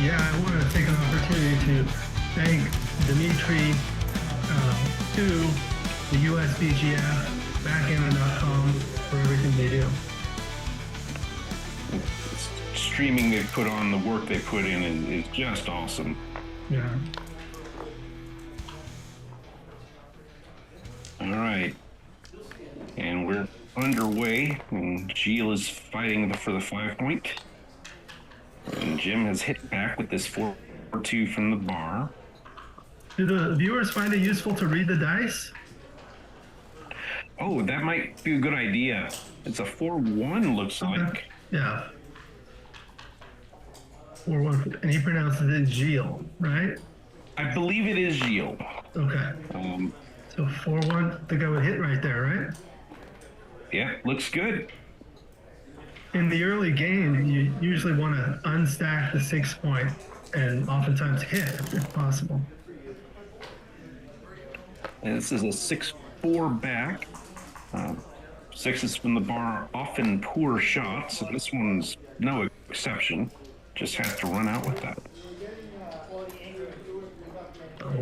Yeah, I want to take an opportunity to thank Dimitri, to the USBGF, Backgammon.com for everything they do. Streaming they put on, the work they put in is just awesome. Yeah. All right. And we're underway, and Gyl is fighting for the 5-point. And Jim has hit back with this 4-2 from the bar. Do the viewers find it useful to read the dice? Oh, that might be a good idea. It's a 4-1, looks like. Yeah. 4-1, and he pronounces it Gyl, right? I believe it is Gyl. Okay. So 4-1, I think I would hit right there, right? Yeah, looks good. In the early game, you usually want to unstack the 6-point and oftentimes hit if possible. And this is a 6-4 back. Sixes from the bar, often poor shots. So this one's no exception. Just has to run out with that.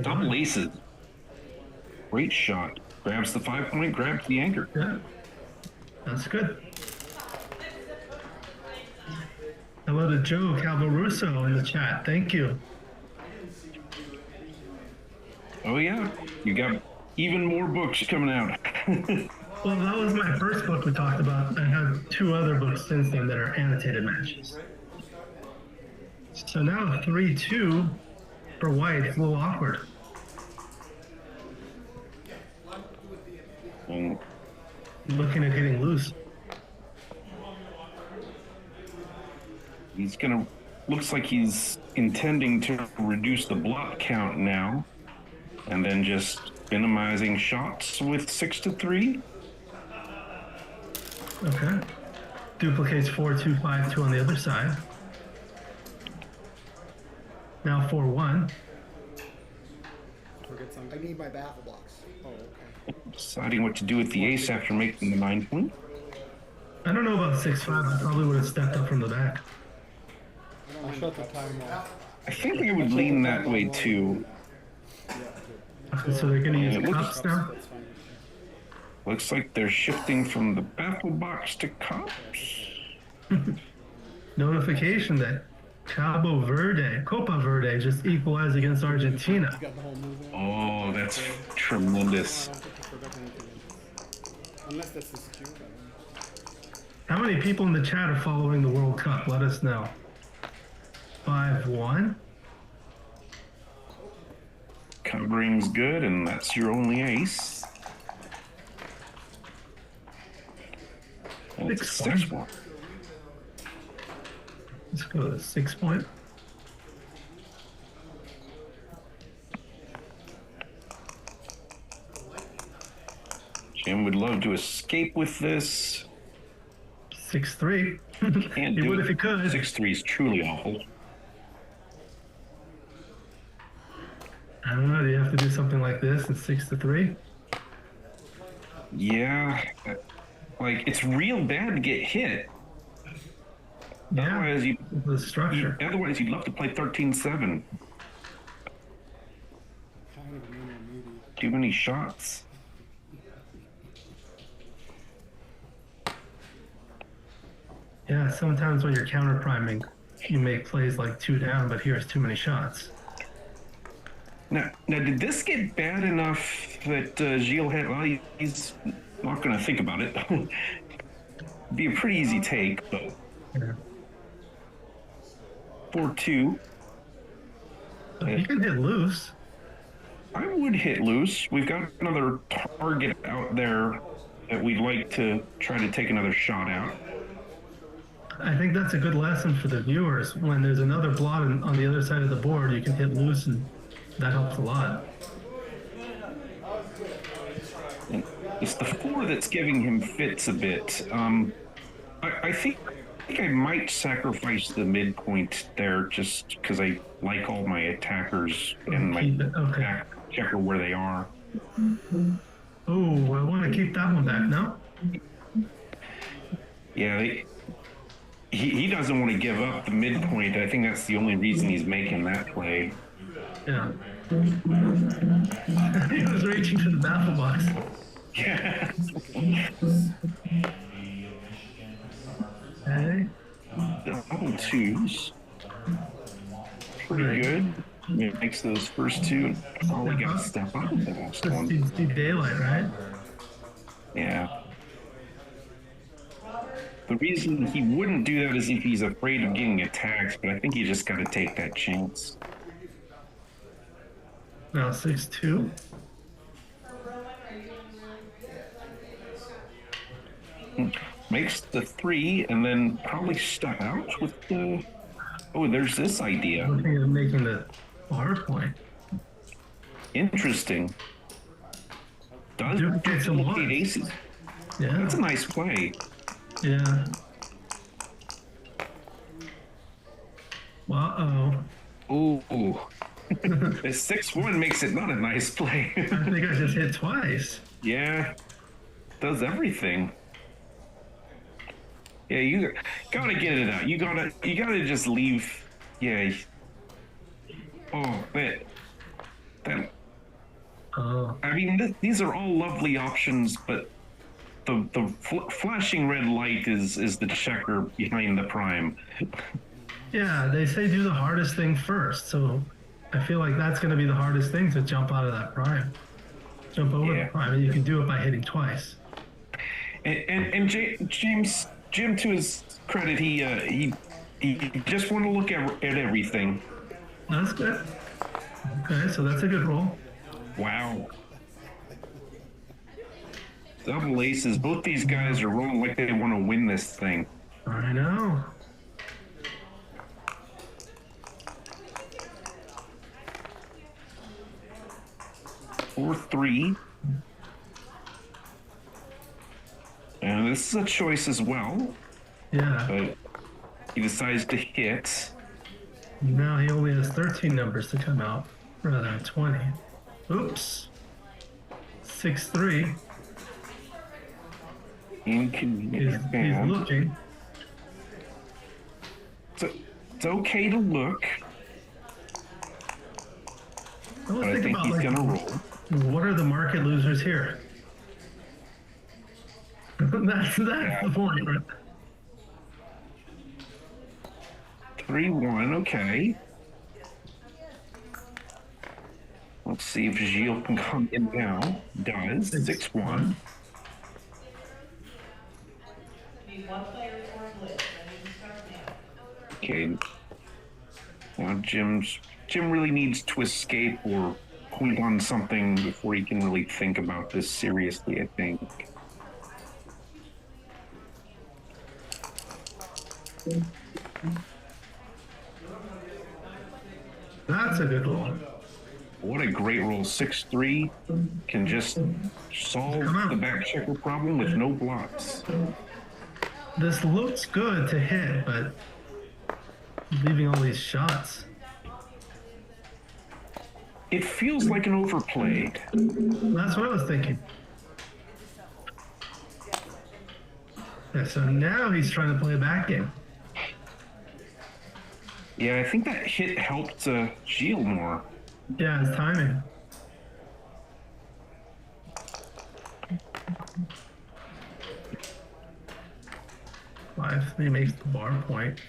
Double aces. Great shot. Grabs the 5-point, grabs the anchor. Yeah, that's good. Hello to Joe Calvaruso in the chat. Thank you. Oh yeah, you got even more books coming out. Well, that was my first book we talked about. I have 2 other books since then that are annotated matches. So now 3-2 for white. It's a little awkward. Looking at hitting loose. He's gonna, looks like he's intending to reduce the block count now, and then just minimizing shots with 6-3. Okay. Duplicates 4-2, 5-2 on the other side. Now 4-1. I need my baffle blocks. Oh, okay. Deciding what to do with the ace after making the 9-point. I don't know about 6-5. I probably would have stepped up from the back. I'll shut the time off. I think I would lean that way too. Okay, so they're going to use cups now? Looks like they're shifting from the baffle box to cups. Notification that Copa Verde just equalized against Argentina. Oh, that's tremendous. Unless that's the secure. How many people in the chat are following the World Cup? Let us know. 5-1. Covering's good, and that's your only ace. And it's a 6-1. Let's go to 6-point. Jim would love to escape with this. 6-3. Can't He do would it. if he could. 6-3 is truly awful. I don't know. Do you have to do something like this in 6-3? Yeah, like it's real bad to get hit. Yeah. Otherwise, The structure. otherwise you'd love to play 13-7. Too many shots. Yeah. Sometimes when you're counter priming, you make plays like 2 down, but here's too many shots. Now, did this get bad enough that Gyl had? Well, he's not going to think about it. Be a pretty easy take, but Yeah. 4-2. You can hit loose. I would hit loose. We've got another target out there that we'd like to try to take another shot out. I think that's a good lesson for the viewers. When there's another blot on the other side of the board, you can hit loose, and that helps a lot. And it's the 4 that's giving him fits a bit. I think I might sacrifice the midpoint there just because I like all my attackers and my attack checker where they are. Oh, I want to keep that one back, no? Yeah, he doesn't want to give up the midpoint. I think that's the only reason he's making that play. Yeah. He was reaching for the baffle box. Yeah. Okay. Double twos. Pretty good. It makes those first two. Oh, we got to step up the last one. See daylight, right? Yeah. The reason he wouldn't do that is if he's afraid of getting attacked, but I think you just got to take that chance. Now 6-2. Makes the three and then probably step out with the... Oh, there's this idea. Looking at making the bar point. Interesting. Does Duplicate some duplicate ones. aces. Yeah. That's a nice play. Yeah. Uh-oh. Ooh. The 6-1 makes it not a nice play. I think I just hit twice. Yeah. Does everything. Yeah, you gotta get it out. You gotta just leave. Yeah. Oh, that. Oh. I mean, these are all lovely options, but the flashing red light is the checker behind the prime. Yeah, they say do the hardest thing first, so I feel like that's going to be the hardest thing to jump out of that prime. Jump over the prime, and you can do it by hitting twice. And Jim, to his credit, he just want to look at everything. That's good. Okay, so that's a good roll. Wow. Double aces. Both these guys are rolling like they want to win this thing. I know. Or 3. And this is a choice as well. Yeah. But he decides to hit. Now he only has 13 numbers to come out rather than 20. Oops. 6-3. Inconvenient. He's looking. It's okay to look. But I think he's gonna roll. What are the market losers here? that's the point, right? 3-1, okay. Let's see if Gyl can come in now. Does. 6-1. Okay. Now Jim really needs to escape or point on something before he can really think about this seriously, I think. That's a good roll. What a great roll. 6-3 can just solve the back checker problem with no blocks. This looks good to hit, but leaving all these shots. It feels like an overplay. That's what I was thinking. Yeah, so now he's trying to play a back game. Yeah, I think that hit helped Gyl more. Yeah, his timing. He makes the bar point.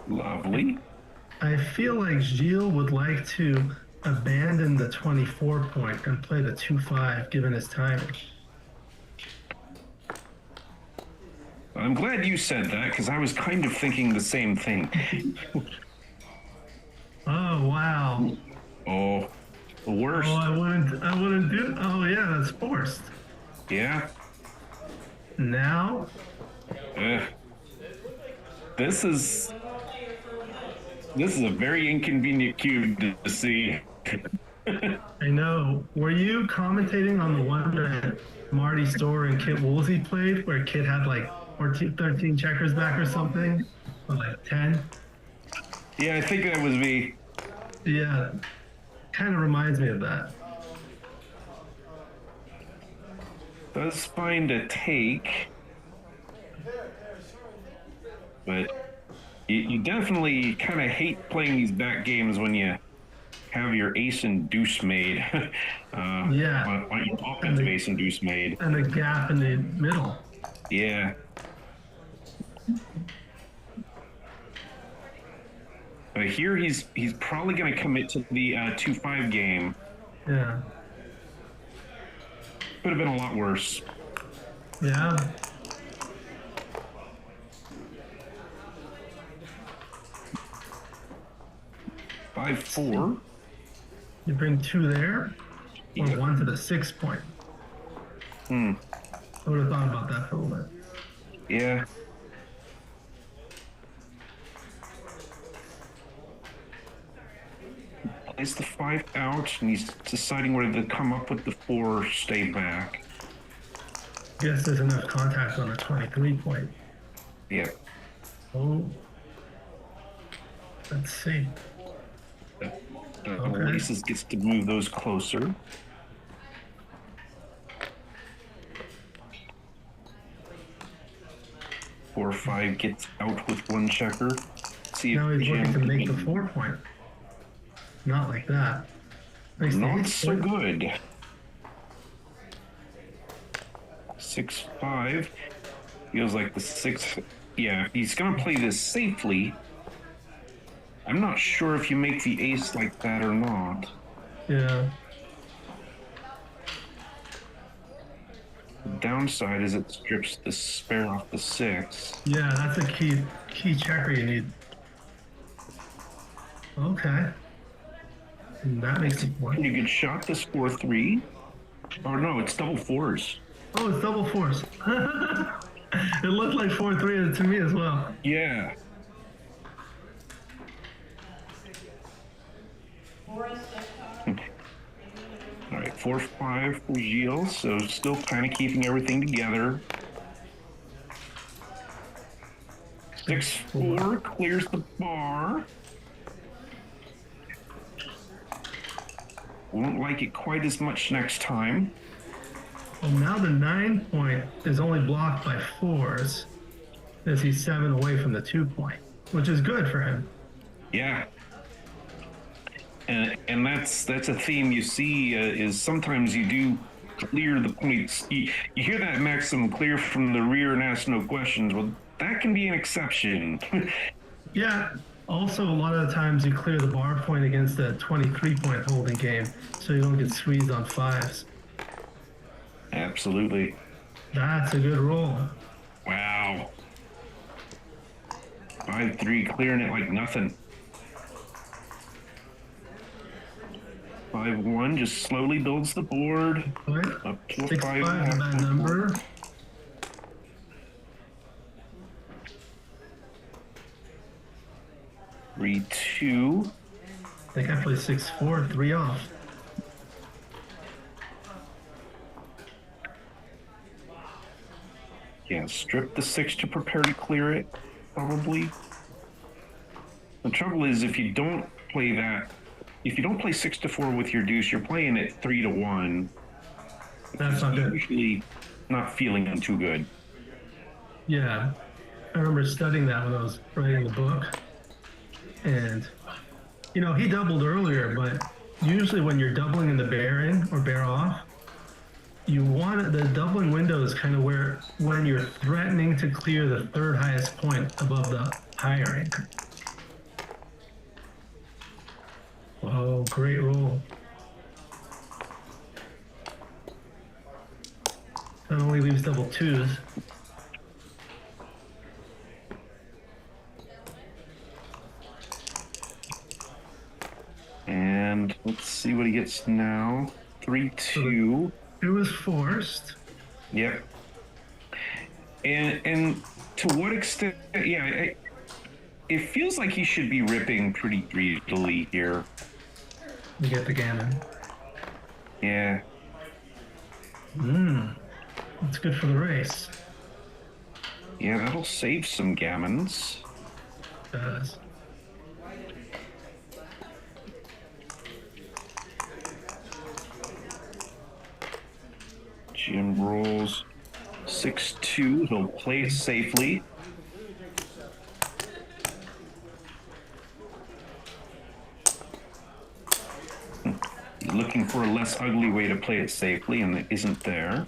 Lovely. I feel like Gyl would like to abandon the 24 point and play the 2-5 given his timing. I'm glad you said that because I was kind of thinking the same thing. Oh, wow. Oh, the worst. Oh, I wouldn't do. Oh, yeah, that's forced. Yeah. Now? This is a very inconvenient cube to see. I know. Were you commentating on the one that Marty Storr and Kit Woolsey played, where Kit had like 13 checkers back or something? Or like 10? Yeah, I think that was me. Yeah. Kind of reminds me of that. Does find a take. but you definitely kind of hate playing these back games when you have your ace and deuce made. Yeah. On your offensive ace and deuce made. And a gap in the middle. Yeah. But here he's probably going to commit to the 2-5 game. Yeah. Could have been a lot worse. Yeah. Five, 4. You bring 2 there, or Yeah. 1 to the 6 point. I would have thought about that for a little bit. Yeah. Plays the 5 out, and he's deciding whether to come up with the 4 or stay back. Guess there's enough contact on the 23 point. Yeah. Oh. Let's see. Oasis gets to move those closer. Four, 5 gets out with 1 checker. See if Now he's Jim looking to can make the get- 4 point. Not like that. Nice Not eight so point. good. 6, 5. Feels like the 6. Yeah, he's gonna play this safely. I'm not sure if you make the ace like that or not. Yeah. The downside is it strips the spare off the 6. Yeah, that's a key checker you need. Okay. And that makes it one. You could shot this 4-3. Or no, it's double 4s. Oh, it's double 4s. It looked like 4-3 to me as well. Yeah. All right, 4-5 for Gyl, so still kind of keeping everything together. 6-4 clears the bar. Won't like it quite as much next time. Well, now the 9 point is only blocked by 4s, as he's 7 away from the 2 point, which is good for him. Yeah. And that's a theme you see is sometimes you do clear the points. You hear that maximum clear from the rear and ask no questions. Well, that can be an exception. Yeah. Also, a lot of the times you clear the bar point against a 23 point holding game, so you don't get squeezed on 5s. Absolutely. That's a good roll. Wow. 5-3 clearing it like nothing. 5-1 just slowly builds the board. Right? Up to a 6-5 5.5. is a bad number. Three, 2. I think I played 6-4, 3 off. Yeah, strip the 6 to prepare to clear it, probably. The trouble is if you don't play that, if you don't play 6-4 with your deuce, you're playing it 3-1. That's not good. Usually not feeling too good. Yeah. I remember studying that when I was writing the book. And, you know, he doubled earlier, but usually when you're doubling in the bear in or bear off, you want the doubling window is kind of where when you're threatening to clear the 3rd highest point above the higher anchor. Oh, great roll. That only leaves double 2s. And let's see what he gets now. 3-2. It was forced. Yep. And to what extent? Yeah, it feels like he should be ripping pretty greedily here. You get the gammon. Yeah. That's good for the race. Yeah, that'll save some gammons. Does. Jim rolls 6-2. He'll play it safely. looking for a less ugly way to play it safely, and it isn't there.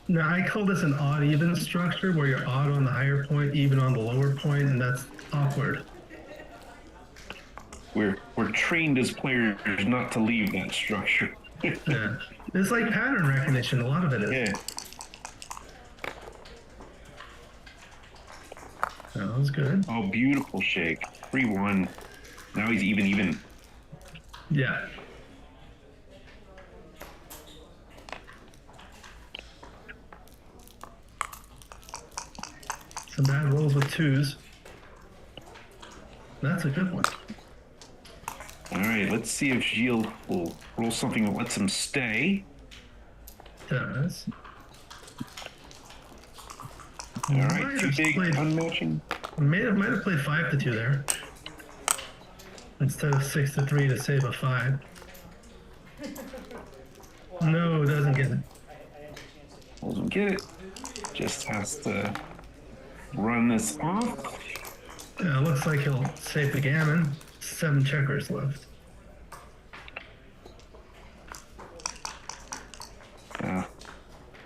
Now, I call this an odd-even structure, where you're odd on the higher point, even on the lower point, and that's awkward. We're trained as players not to leave that structure. Yeah. It's like pattern recognition, a lot of it is. Yeah. That was good. Oh, beautiful shake. 3-1. Now he's even. Yeah. Some bad rolls with twos. That's a good one. All right, let's see if Gyl will roll something that lets him stay. Does. All right, too big, unmatching. Might have played 5-2 there. Instead of 6-3 to save a 5. No, doesn't get it. Doesn't get it. Just has to run this off. Yeah, it looks like he'll save the gammon. 7 checkers left.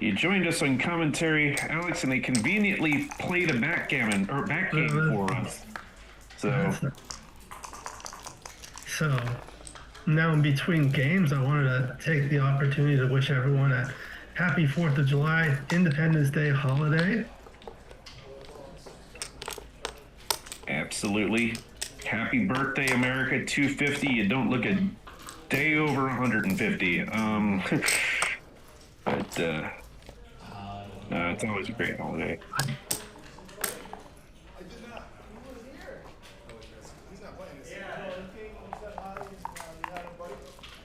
You joined us on commentary, Alex, and they conveniently played a backgammon or backgame for us. So now in between games, I wanted to take the opportunity to wish everyone a happy 4th of July, Independence Day holiday. Absolutely. Happy birthday, America 250. You don't look a day over 150. But it's always a great holiday.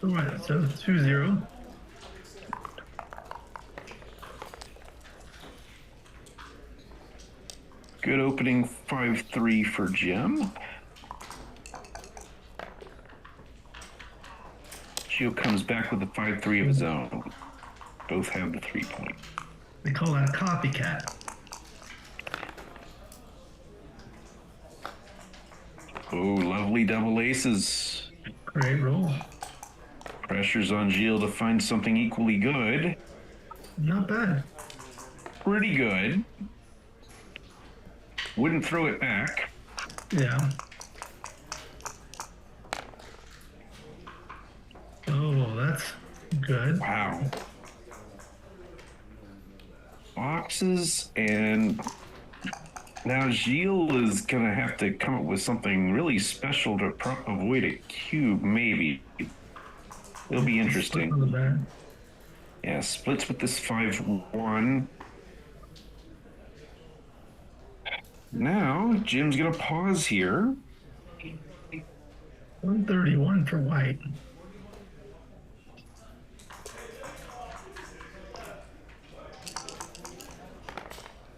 All right, so 2-0. Good opening 5-3 for Jim. Gyl comes back with a 5-3 of his own. Both have the 3-point. They call that a copycat. Oh, lovely double aces. Great roll. Pressure's on Gyl to find something equally good. Not bad. Pretty good. Wouldn't throw it back. Yeah. Oh, that's good. Wow. Boxes, and now Gyl is going to have to come up with something really special to avoid a cube, maybe. It'll be interesting. Yeah, splits with this 5-1. Now, Jim's going to pause here. 131 for white.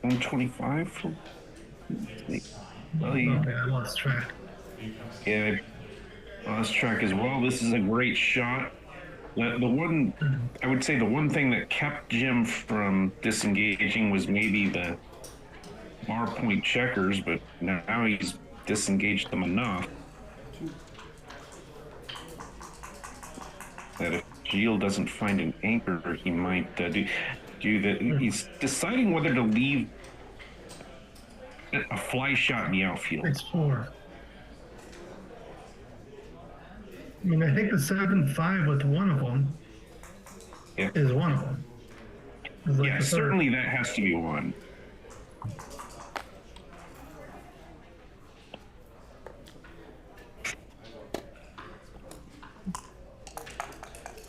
$125 for... Well, Okay, I lost track. Yeah, I lost track as well. This is a great shot. The one, I would say the one thing that kept Jim from disengaging was maybe the bar point checkers, but now he's disengaged them enough that if Gyl doesn't find an anchor, he might do that. He's deciding whether to leave a fly shot in the outfield. 6-4. I mean, I think the 7-5 with one of them is one of them. Like yeah, certainly that has to be one.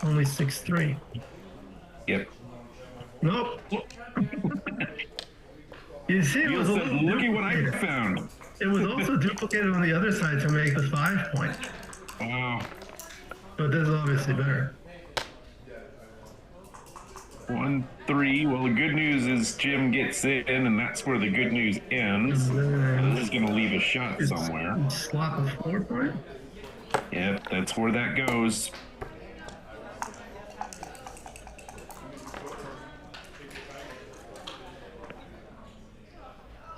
Only 6-3. Yep. Nope. You see, it was a little look at what I duplicated. found. It was also duplicated on the other side to make the 5 point. Wow. But this is obviously better. 1-3. Well, the good news is Jim gets in, and that's where the good news ends. This is going to leave a shot somewhere. Slot the 4 point? Yep, that's where that goes.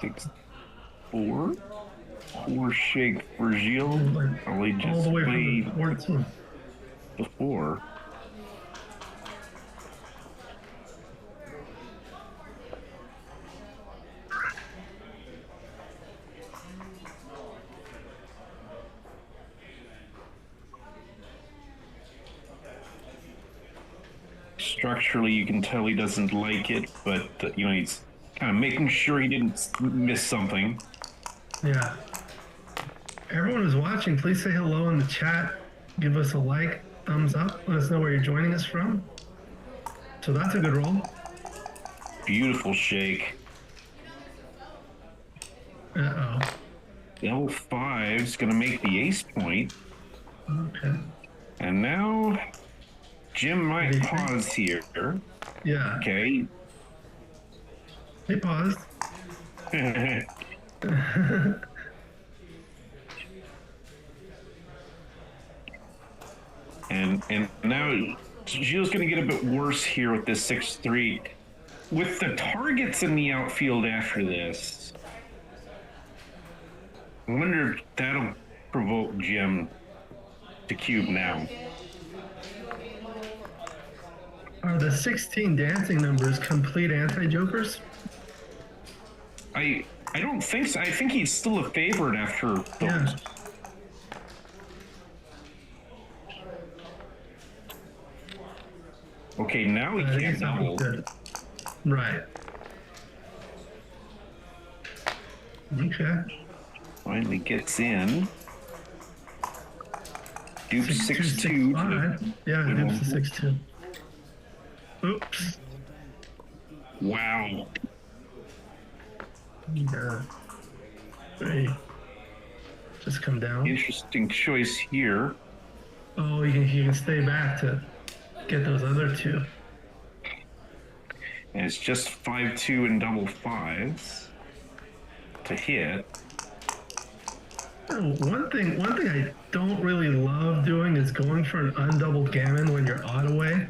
Six, 4. 4 shake for Gyl. Probably All just the way played from the 14. the 4. structurally, you can tell he doesn't like it, but you know, he's kind of making sure he didn't miss something. Yeah. Everyone who's watching, please say hello in the chat. Give us a like, thumbs up. Let us know where you're joining us from. So that's a good roll. Beautiful shake. Uh-oh. Double five's gonna make the ace point. Okay. And now Jim might pause here. Yeah. Okay. He paused. and now Gilles gonna get a bit worse here with this 6-3. With the targets in the outfield after this, I wonder if that'll provoke Jim to cube now. Are the 16 dancing numbers complete anti-jokers? I don't think so. I think he's still a favorite after those. Yeah. Okay, now he can't double. Good. Right. Okay. Finally gets in. Dupe 6-2. Yeah, Dupe's the 6-2. Oops. Wow. Yeah. Hey. Just come down. Interesting choice here. Oh, you can stay back to get those other two. And it's just 5-2 and double fives to hit. Oh, one thing I don't really love doing is going for an undoubled gammon when you're odd away.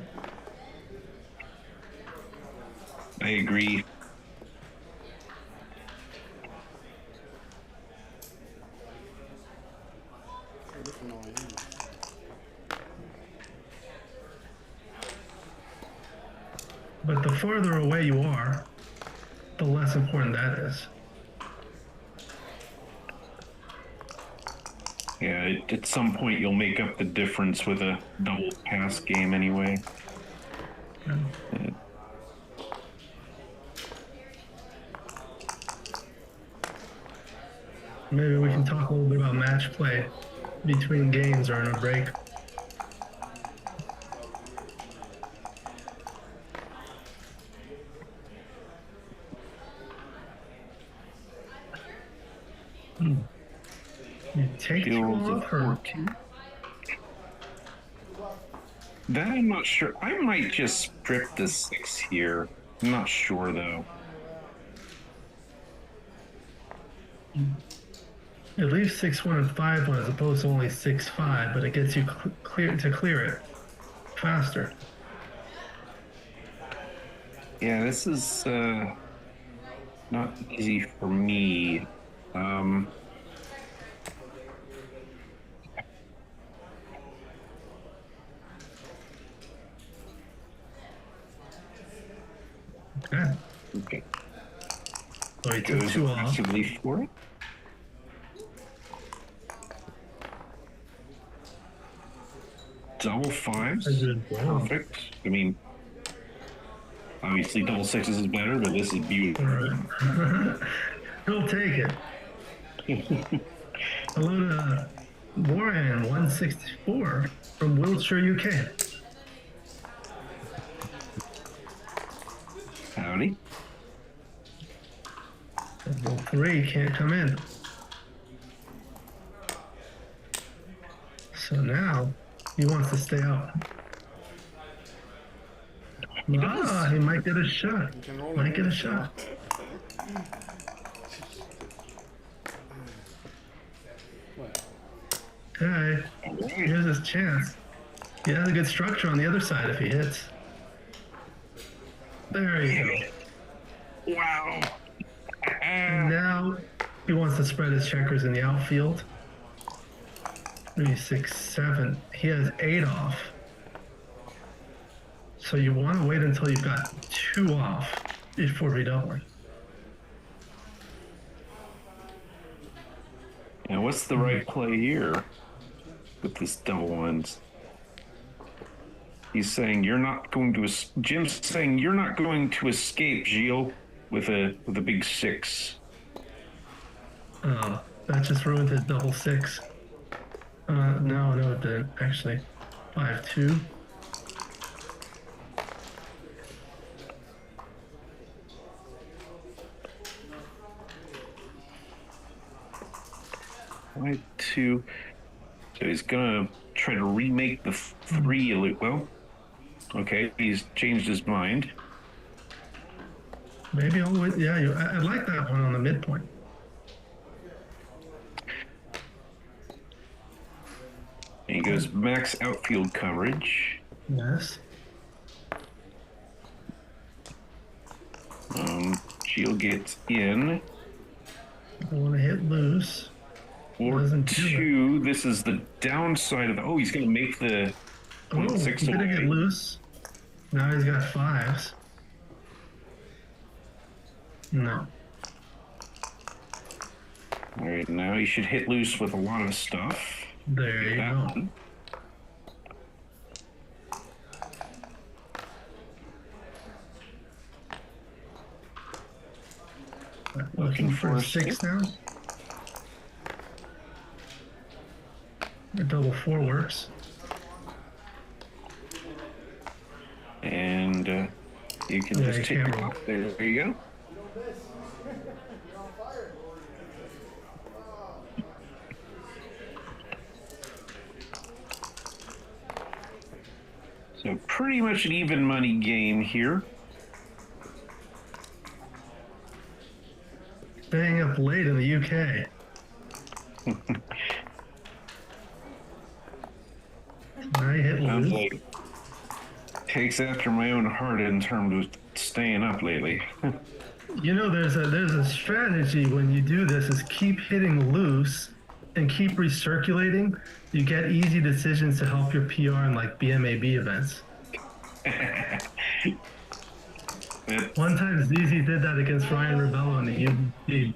I agree. But the farther away you are, the less important that is. Yeah, at some point you'll make up the difference with a double pass game anyway. Yeah. Maybe we can talk a little bit about match play between games or in a break. You take two off or... That I'm not sure. I might just strip the 6 here. I'm not sure though. It leaves 6-1 and 5-1 as opposed to only 6-5, but it gets you clear it faster. Yeah, this is not easy for me. Okay. So he took two off. For it. Double fives. Perfect. I mean, obviously double sixes is better, but this is beautiful. Right. He'll take it. Hello to Warren 164 from Wiltshire, UK. Howdy. Double 3 can't come in. So now he wants to stay out. He might get a shot. Might get a shot. Okay, here's his chance. He has a good structure on the other side if he hits. There you go. Wow. And now he wants to spread his checkers in the outfield. 3, 6, 7. He has 8 off. So you want to wait until you've got 2 off before redoubling. Now, what's the right play here with this double ones? He's saying you're not going to. Jim's saying you're not going to escape, Gyl, with a big 6. Oh, that just ruined his double 6. No, it didn't actually. 5-2. Right, 2. So he's gonna try to remake the 3. Well, okay, he's changed his mind. Maybe all the way. Yeah, I like that one on the midpoint. And he goes max outfield coverage. Yes. Gyl gets in. I want to hit loose. Or Doesn't do 2. This is the downside of the. Oh, he's gonna make the Oh, 6 he didn't away. get loose. Now he's got 5s. No. All right, now he should hit loose with a lot of stuff. There you That go. one. Looking for a 6 now. A double 4 works. And you can Yeah, just you take can't it roll. off. There you go. So pretty much an even money game here. Staying up late in the UK. I hit Sounds loose. like takes after my own heart in terms of staying up lately. You know, there's a strategy when you do this is keep hitting loose and keep recirculating. You get easy decisions to help your PR in like BMAB events. One time ZZ did that against Ryan Rebello in the UD.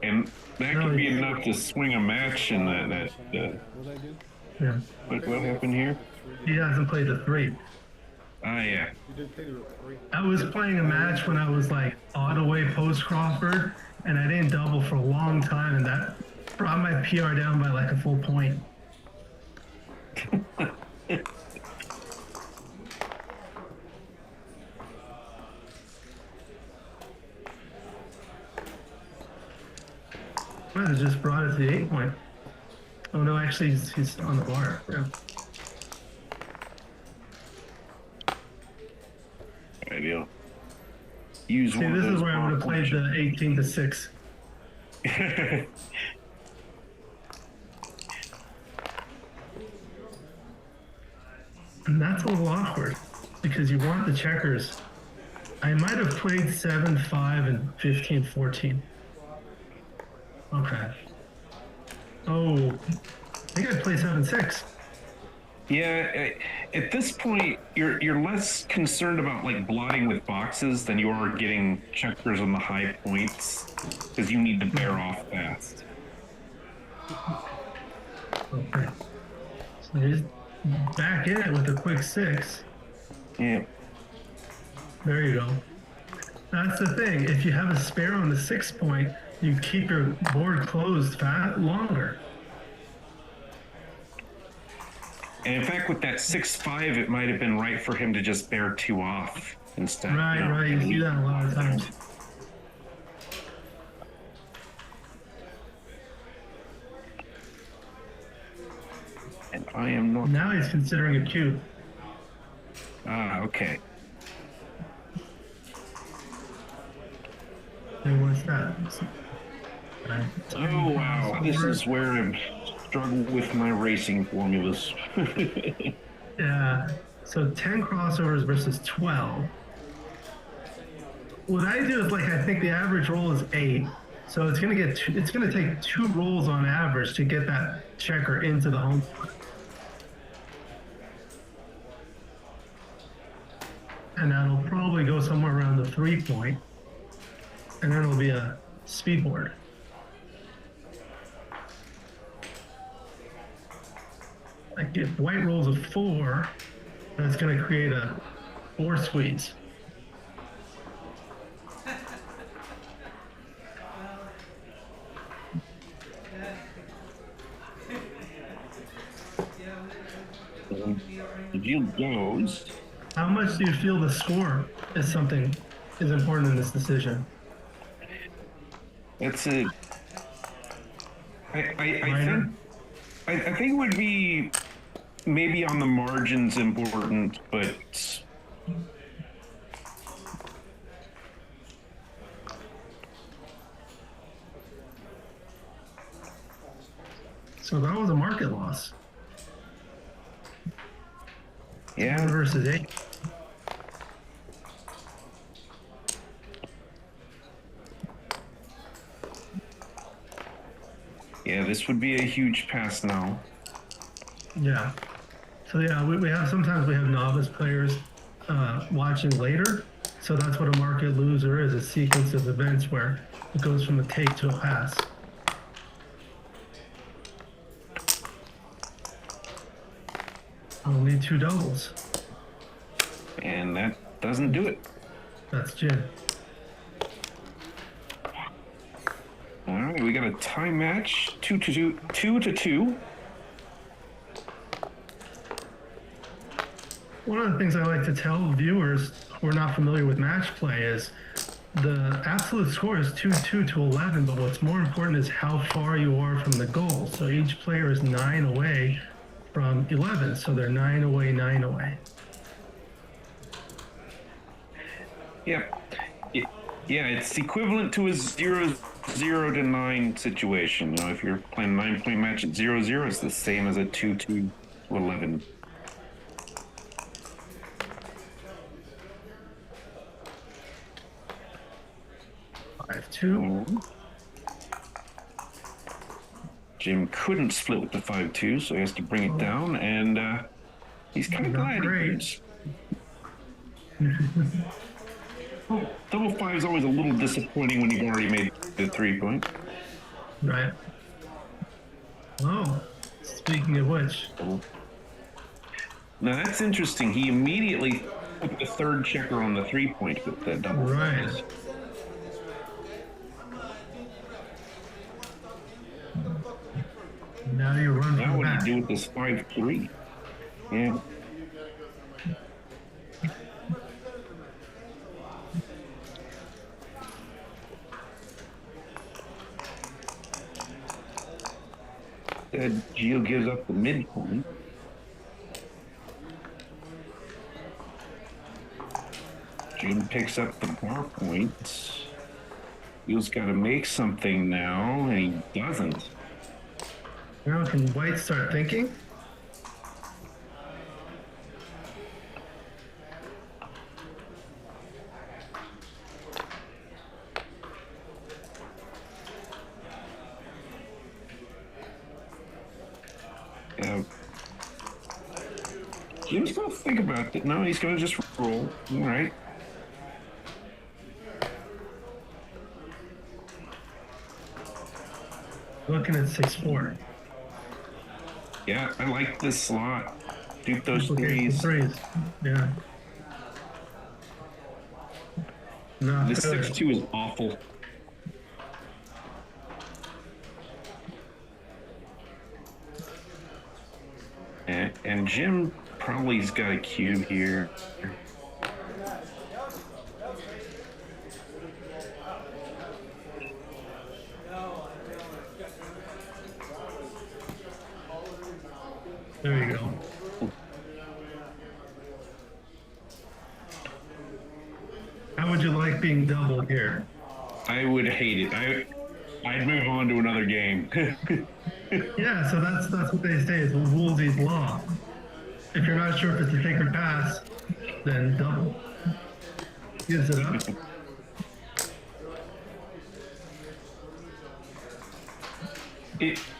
And that could be enough to swing a match in that. What did I do? Yeah. What happened here? He hasn't played the 3. Ah, yeah. You did play the 3. I was playing a match when I was like odd away post Crawford, and I didn't double for a long time, and that brought my PR down by like a full point. Might have just brought it to the 8 point. Oh no, actually he's on the bar. Yeah. Ideal. Use See, one of this those is where I would have played the 18-6. And that's a little awkward because you want the checkers. I might have played 7-5 and 15-14. Okay. Oh, I think I played 7-6. Yeah, at this point, you're less concerned about like blotting with boxes than you are getting checkers on the high points because you need to bear off fast. Okay. So he's back in it with a quick 6. Yeah. There you go. That's the thing. If you have a spare on the 6 point, you keep your board closed longer. And in fact, with that 6-5, it might have been right for him to just bear 2 off instead. Right, you know? right. You see that a lot of times. And I am not. Now he's considering a cube. Ah, okay. And what's that? Oh, wow. This is where I struggle with my racing formulas. Yeah. So 10 crossovers versus 12. What I do is like I think the average roll is 8. So it's gonna take 2 rolls on average to get that checker into the home plate. And that'll probably go somewhere around the 3 point. And then it'll be a speed board. Like if white rolls a 4, that's going to create a 4 squeeze. The Gyl goes. How much do you feel the score is important in this decision? It's a. I think it would be maybe on the margins important, but so that was a market loss. yeah. 1 versus 8. Yeah, this would be a huge pass now. Yeah. So yeah, we have sometimes we have novice players watching later. So that's what a market loser is, a sequence of events where it goes from a take to a pass. Only 2 doubles. And that doesn't do it. That's Jim. All right, we got a tie match, 2-2. One of the things I like to tell viewers who are not familiar with match play is the absolute score is 2-2 to 11, but what's more important is how far you are from the goal. So each player is 9 away from 11, so they're 9 away, 9 away. Yep. Yeah, it's equivalent to a 0-0 to 9 situation. You know, if you're playing a 9-point match at 0-0, it's the same as a 2-2 to 11. Five, 2. Jim couldn't split with the 5-2, so he has to bring it down, and he's kind of glad he did. Double 5 is always a little disappointing when you've already made the 3-point. Right. Oh, speaking of which. Now that's interesting. He immediately put the third checker on the 3-point with the double. Right. Fives. Now you run Now from what back. do you do with this 5-3? Yeah. Gyl gives up the midpoint. Jim picks up the bar points. Gyl's got to make something now, and he doesn't. Now can white start thinking? Yeah. Jim's gonna think about it. No, he's gonna just roll. All right. Looking at 6-4. Yeah, I like this slot. Duke those Duplicate the threes. Yeah. Not This good. 6-2 is awful. And Jim probably's got a cube here. There you go. How would you like being doubled here? I would hate it. I'd move on to another game. Yeah, so that's what they say is Woolsey's law. If you're not sure if it's a sacred pass, then double. Gives it up.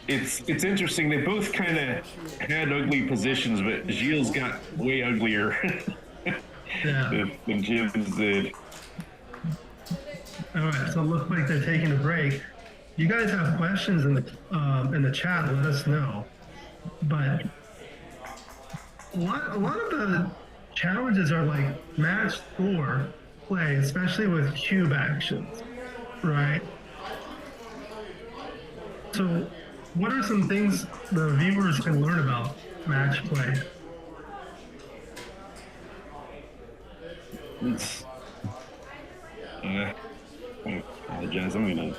It's interesting. They both kind of had ugly positions, but Gilles got way uglier Yeah. than Jim's did. All right, so it looks like they're taking a break. You guys have questions in the chat, let us know. But a lot of the challenges are like match score play, especially with cube actions, right? So, what are some things the viewers can learn about match play? It's, I apologize. I'm gonna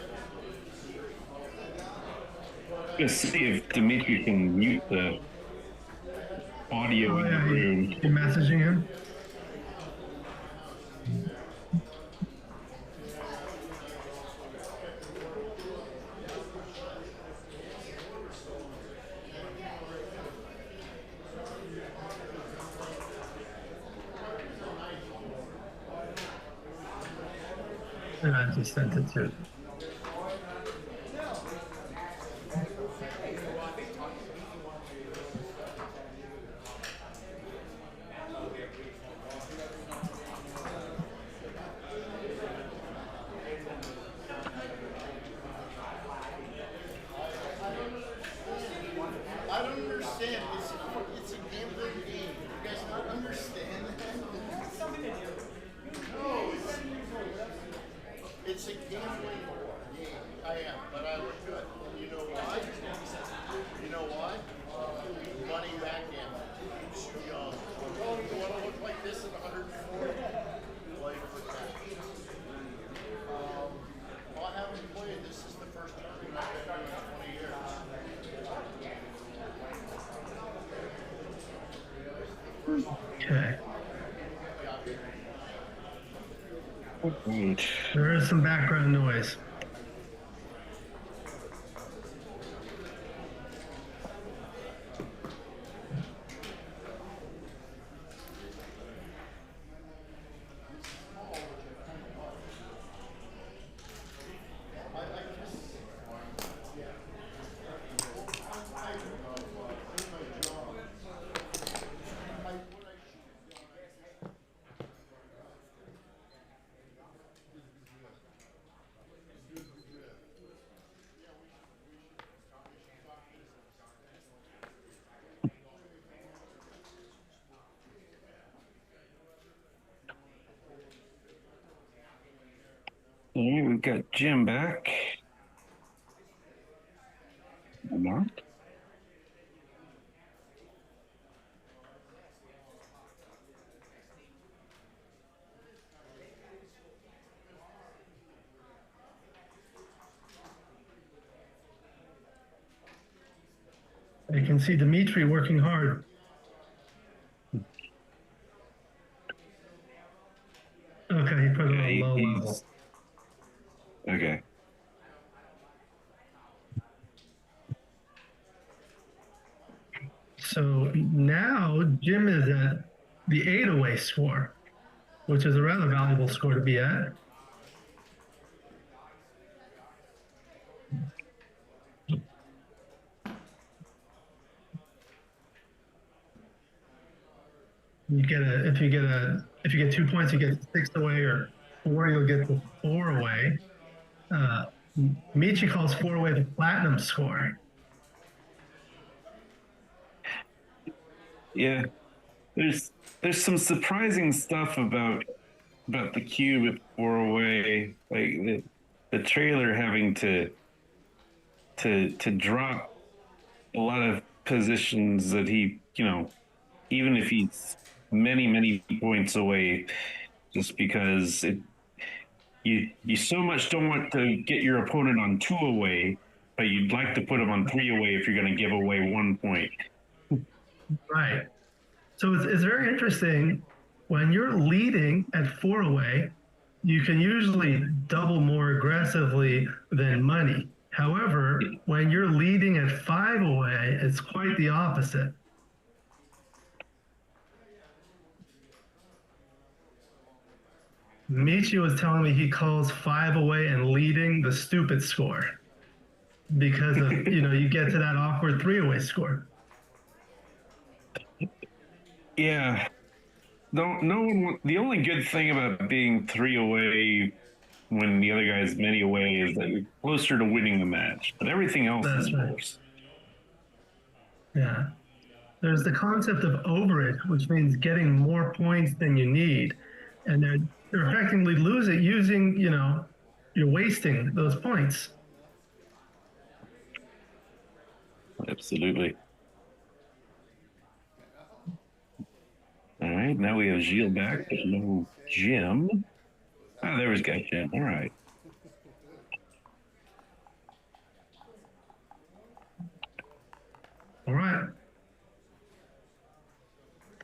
see if Dimitri can mute the audio Oh in the yeah, room. you messaging him? And I just sent it to. I don't understand. It's a gambling game. You guys not understand that? That's something to do. No, it's a gambling game. I am, but I look good. You know why? You know why? Money backgammon. Oh, you want to look like this at 104? Play with that. I haven't played. This is the first tournament I've been doing in 20 years. Okay. Right. There is some background noise. All right, we've got Jim back. Mark. You can see Dimitri working hard. Okay, he put it on Yeah, low he's- level. Okay. So now Jim is at the 8-away score, which is a rather valuable score to be at. If you get 2 points, you get 6 away, or 4, you'll get the 4 away. Michi calls 4 away the platinum score. Yeah. There's some surprising stuff about the cube at 4 away, like the trailer having to drop a lot of positions that he, even if he's many points away, just because you so much don't want to get your opponent on 2 away, but you'd like to put him on 3 away if you're going to give away 1 point. Right. So it's very interesting. When you're leading at 4 away, you can usually double more aggressively than money. However, when you're leading at 5 away, it's quite the opposite. Michi was telling me he calls 5 away and leading the stupid score because of, you get to that awkward 3 away score. Yeah. No one. The only good thing about being 3 away when the other guy's many away is that you're closer to winning the match. But everything else is That's right. worse. Yeah. there's the concept of overage, which means getting more points than you need, and they're effectively losing using, you're wasting those points. Absolutely. All right, now we have Gyl back. There's no Jim. Ah, there was got Jim. All right. All right.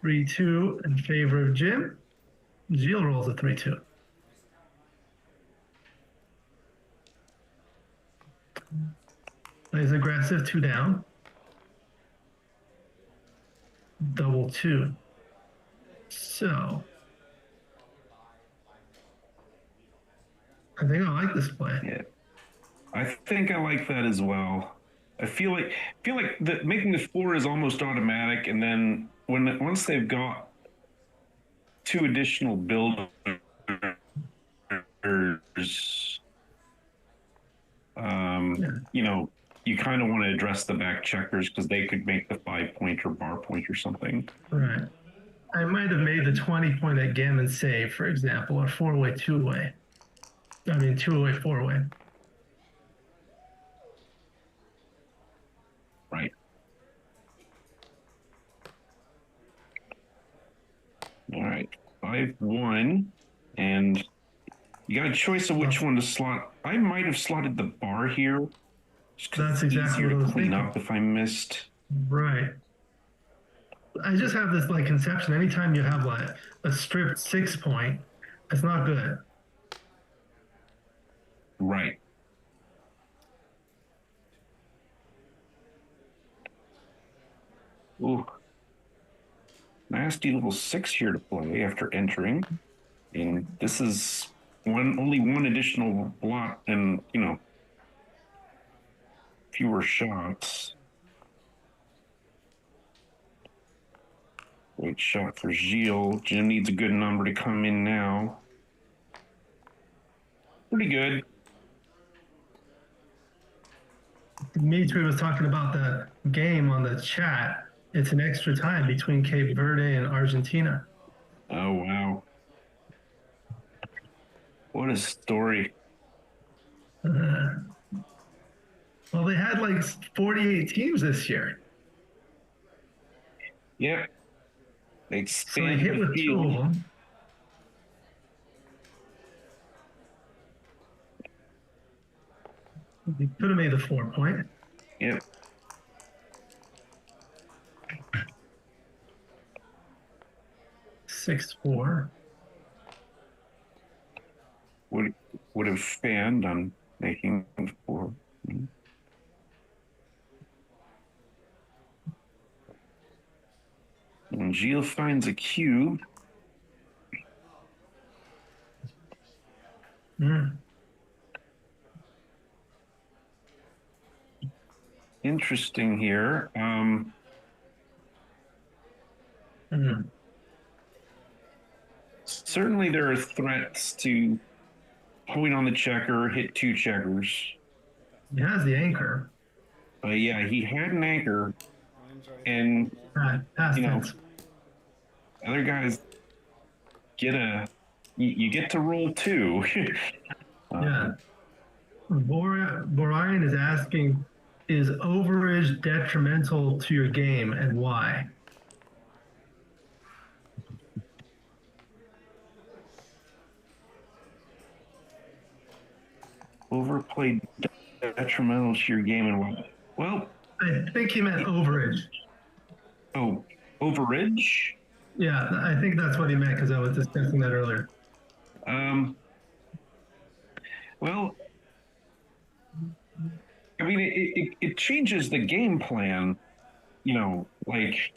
3-2 in favor of Jim. Gyl rolls a 3-2. Plays aggressive, 2 down. Double 2. So I think I like this play. Yeah, I think I like that as well. I feel like that making the 4 is almost automatic, and then once they've got 2 additional builders, you kind of want to address the back checkers because they could make the 5-point or bar point or something. Right. I might have made the 20-point at gammon save, for example, or 4-way, 2-way. I mean, 2-way, 4-way. Right. All right. 5-1, and you got a choice of which one to slot. I might have slotted the bar here. That's exactly what I was clean thinking. up if I missed. Right. I just have this conception. Anytime you have a stripped 6-point, it's not good. Right. Ooh. Nasty little 6 here to play after entering. And this is only one additional block and, fewer shots. Great shot for Gyl. Jim needs a good number to come in now. Pretty good. Dimitri was talking about the game on the chat. It's an extra time between Cape Verde and Argentina. Oh, wow. What a story. Well, they had 48 teams this year. Yep. They So they expanded hit the with 2 of field. them. He could have made the 4-point. Yep. Six, 4. Would have fanned on making 4. And Gyl finds a cube. Interesting here. Certainly there are threats to point on the checker, hit 2 checkers. He has the anchor. Yeah, he had an anchor, and Past tense. other guys you get to roll 2. Yeah. Borian is asking, is overage detrimental to your game and why? Overplayed detrimental to your game and why? Well, I think he meant overage. Oh, overage? Yeah, I think that's what he meant because I was discussing that earlier. Well, I mean, it changes the game plan, like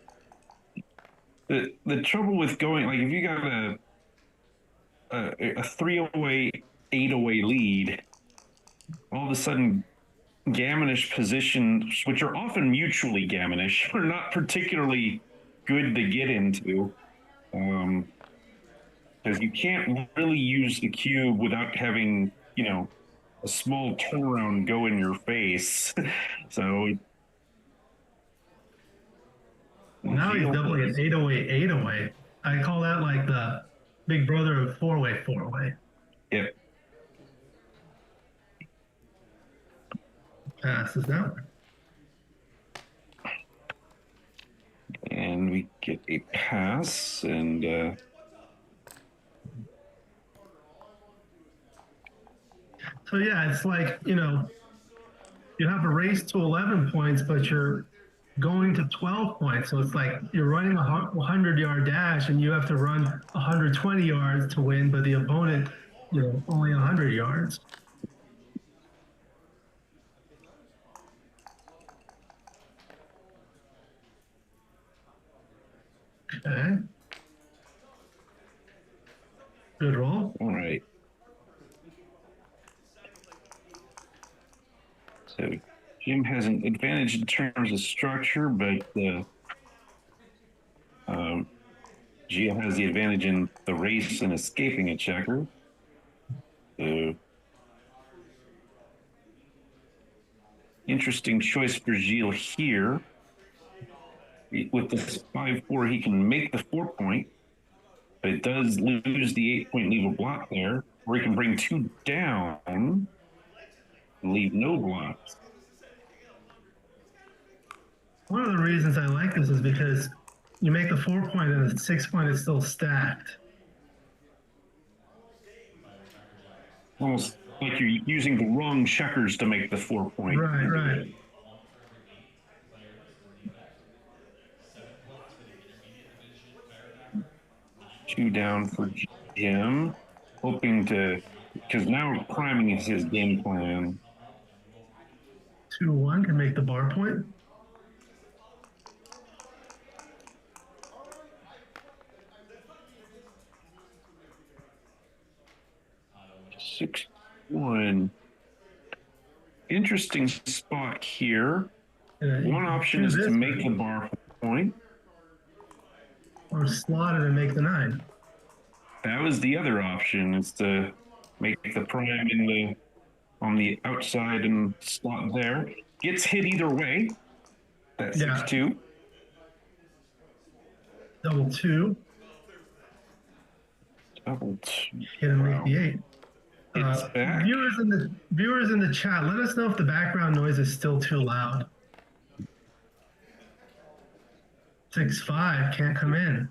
the trouble with going, like if you got a 3-away, 8-away lead, all of a sudden gammonish positions, which are often mutually gammonish, are not particularly good to get into. Because you can't really use the cube without having, a small turnaround go in your face. So, Now he's doubling an 808, 808. I call that like the big brother of four-way, four-way. Yep. Passes that one. And we get a pass, and so yeah, it's like, you know, you have a race to 11 points, but you're going to 12 points. So it's like you're running a 100-yard dash and you have to run 120 yards to win, but the opponent, you know, only 100 yards. Okay. Good roll. all right. So Jim has an advantage in terms of structure, but Gyl has the advantage in the race and escaping a checker. So interesting choice for Gyl here. With this 5-4, he can make the 4-point, but it does lose the 8-point, leave a block there, or he can bring 2 down and leave no blocks. One of the reasons I like this is because you make the 4-point and the 6-point is still stacked. Almost like you're using the wrong checkers to make the 4-point. Right, right. Two down for Jim, hoping to, because now priming is his game plan. 2-1 can make the bar point. Six, 1. Interesting spot here. One option is to make the bar point. Or slot it and make the 9. That was the other option, is to make the prime in the on the outside and slot there. Gets hit either way. That's 6-2. Double 2. Double 2. Get him make the 8. It's back. Viewers in the chat, let us know if the background noise is still too loud. 6-5 can't come in.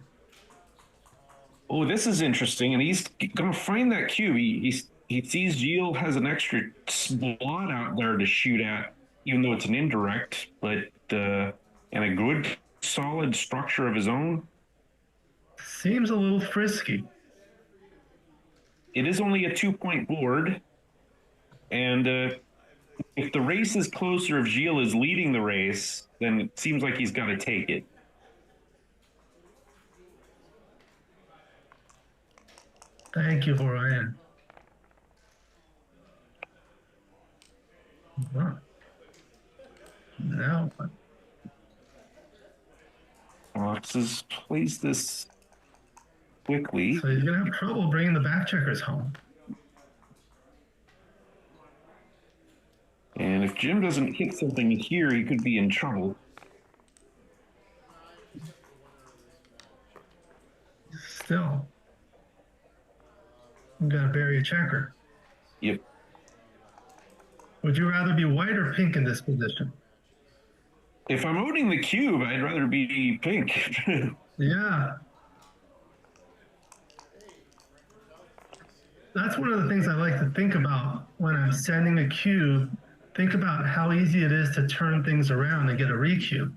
Oh, this is interesting, and he's going to find that cube. He sees Gyl has an extra slot out there to shoot at, even though it's an indirect, but and a good, solid structure of his own. Seems a little frisky. It is only a 2-point board, and if the race is closer, if Gyl is leading the race, then it seems like he's got to take it. Thank you, Ryan. Now what? Foxes plays this quickly. So he's going to have trouble bringing the back checkers home. And if Jim doesn't hit something here, he could be in trouble. Still. You got to bury a checker. Yep. Would you rather be white or pink in this position? If I'm owning the cube, I'd rather be pink. Yeah. That's one of the things I like to think about when I'm sending a cube. Think about how easy it is to turn things around and get a recube.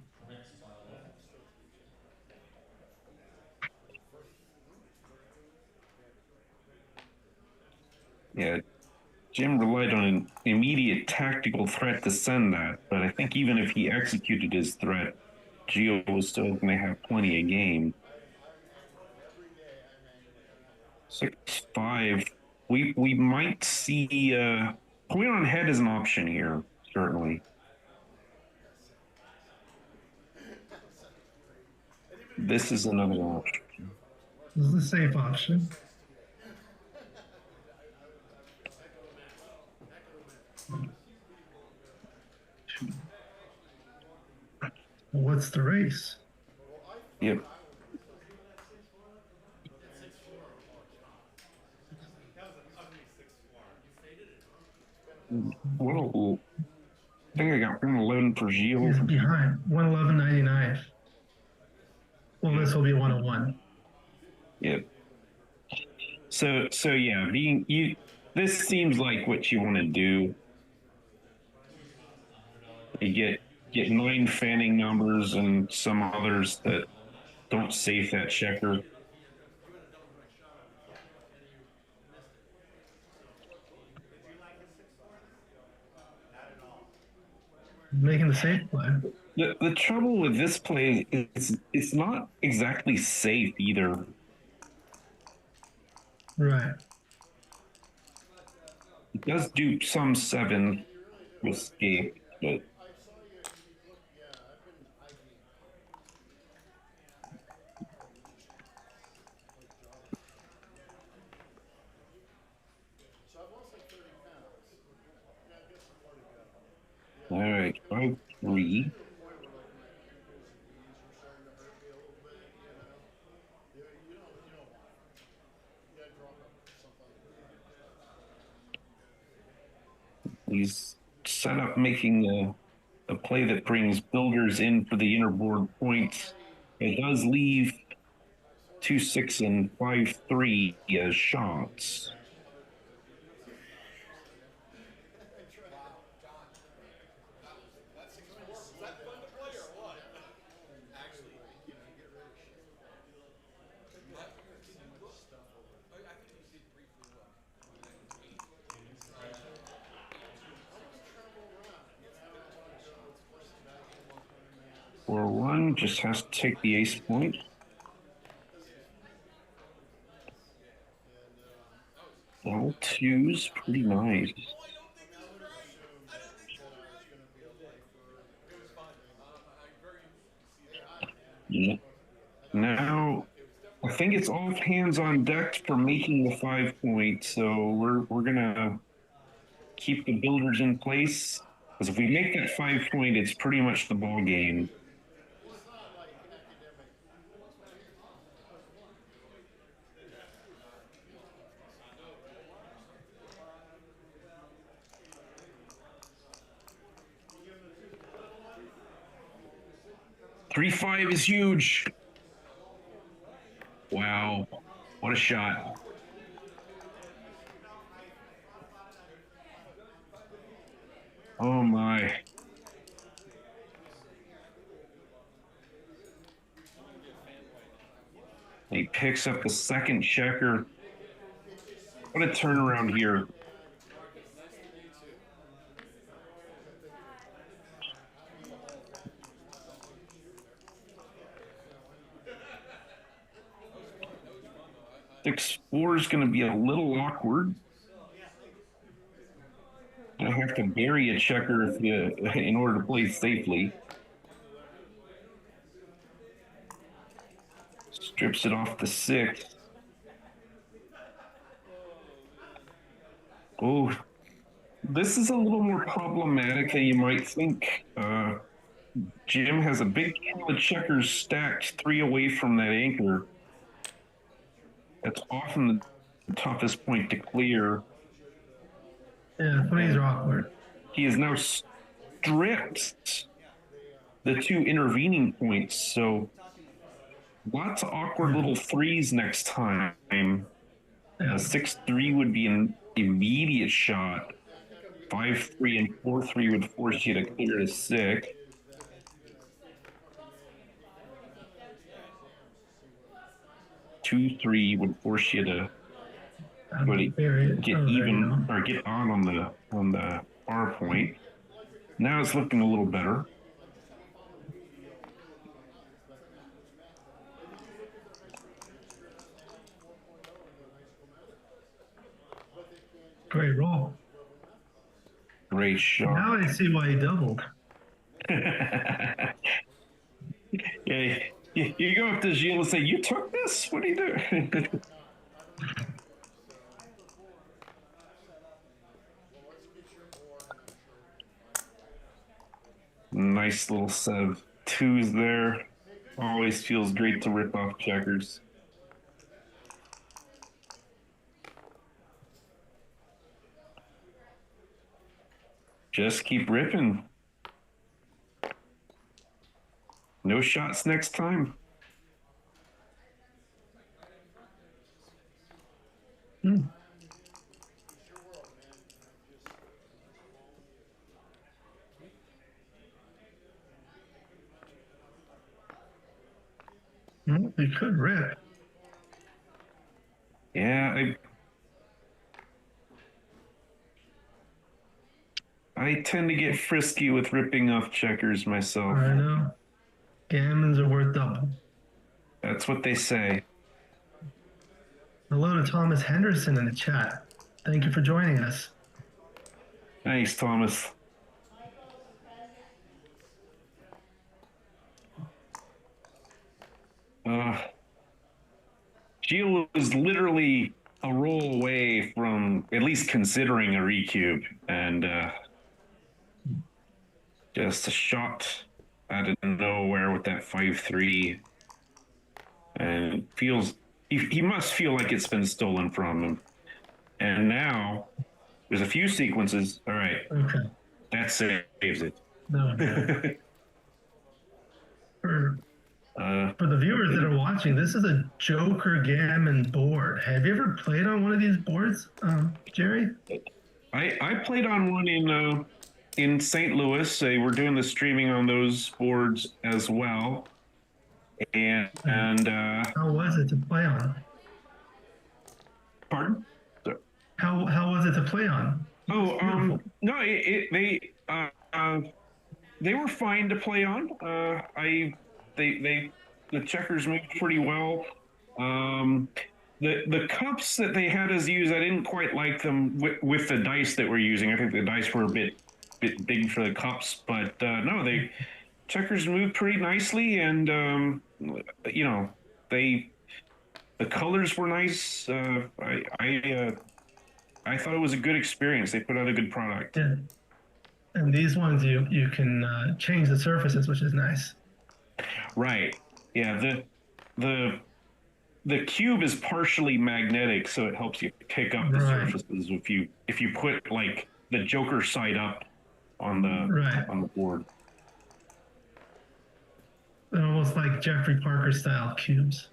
Yeah, Jim relied on an immediate tactical threat to send that, but I think even if he executed his threat, Gyl was still going to have plenty of game. 6-5. We might see point on head as an option here, certainly. This is another option. This is the safe option. What's the race? Yep. Well, I think I got 111 for He's Gyl. behind. 111.99. Well, this will be 101. Yep. So yeah, being you, this seems like what you want to do. You get 9 fanning numbers and some others that don't safe that checker. Making the safe play. The trouble with this play is it's not exactly safe either. Right. It does do some 7 with escape, but all right, 5-3. He's set up making a play that brings builders in for the inner board points. It does leave 2-6 and 5-3 as shots. Or one just has to take the ace point. All 2s, pretty nice. Yeah. Now, I think it's all hands on deck for making the 5 point. So we're gonna keep the builders in place because if we make that 5 point, it's pretty much the ball game. Three five is huge. Wow, what a shot. Oh my. He picks up the second checker. What a turnaround here. Six four is going to be a little awkward. I have to bury a checker in order to play safely. Strips it off the 6. Oh, this is a little more problematic than you might think. Jim has a big pile of checkers stacked 3 away from that anchor. That's often the toughest point to clear. Yeah, 3s are awkward. He has now stripped the 2 intervening points, so lots of awkward little 3s next time. Yeah. 6-3 would be an immediate shot. 5-3 and 4-3 would force you to clear to 6. Two, 3 would force you to get even or get on the bar point. Now it's looking a little better. Great roll. Great shot. Now I see why he doubled. Yeah, you go up to Gyl and say, "You took this? What do you do?" Nice little set of 2s there. Always feels great to rip off checkers. Just keep ripping. No shots next time. You could rip. Yeah, I tend to get frisky with ripping off checkers myself. I know. Gammons are worth double. That's what they say. Hello to Thomas Henderson in the chat. Thank you for joining us. Thanks, Thomas. Gyl was literally a roll away from at least considering a recube, and just a shot out of nowhere with that 5-3, and it feels he must feel like it's been stolen from him. And now there's a few sequences. All right, Okay. that saves it. No. For the viewers that are watching, this is a Joker Gammon board. Have you ever played on one of these boards, Gerry? I played on one in St. Louis. They were doing the streaming on those boards as well. And How was it to play on? pardon? How was it to play on? Oh, no, they were fine to play on. The checkers moved pretty well. The cups that they had us use, I didn't quite like them with the dice that we're using. I think the dice were a bit big for the cups, but no, checkers moved pretty nicely, and you know, the colors were nice. I thought it was a good experience. They put out a good product. Yeah. And these ones you can change the surfaces, which is nice. Right. Yeah. The cube is partially magnetic, so it helps you pick up the surfaces if you put like the Joker side up on the board. They're almost like Jeffrey Parker style cubes.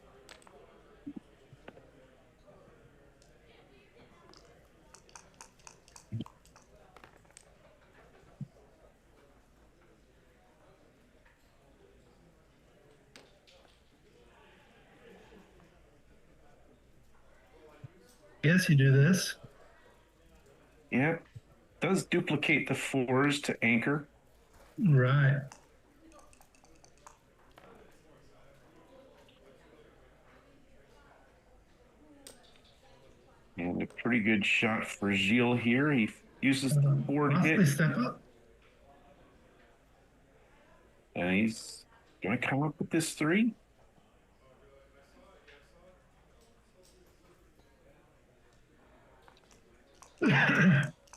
Yes, you do this. Yeah, does duplicate the 4s to anchor. Right. And a pretty good shot for Gyl here. He uses the board hit. Step up. And he's going to come up with this 3.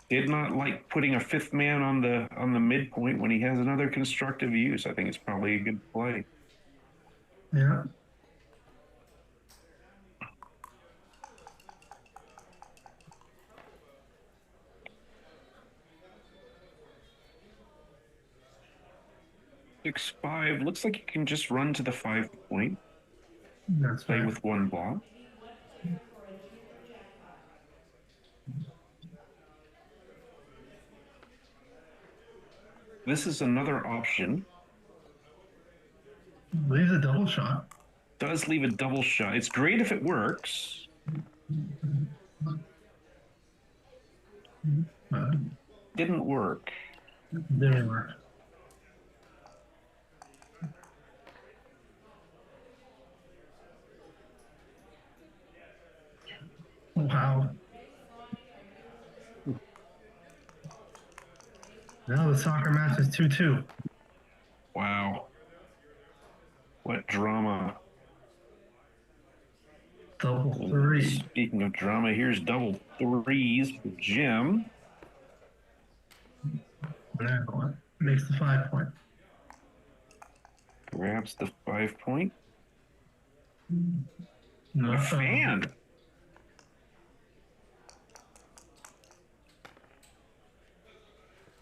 Did not like putting a 5th man on the midpoint when he has another constructive use. I think it's probably a good play. Yeah. Six, 5. Looks like you can just run to the 5 point. That's play right. with 1 block. This is another option. Leaves a double shot. Does leave a double shot. It's great if it works. Didn't work. Didn't work. Wow. Now the soccer match is 2-2. Wow. What drama. Double 3. Speaking of drama, here's double 3s for Jim. Makes the 5 point. Grabs the 5 point. No, A fan.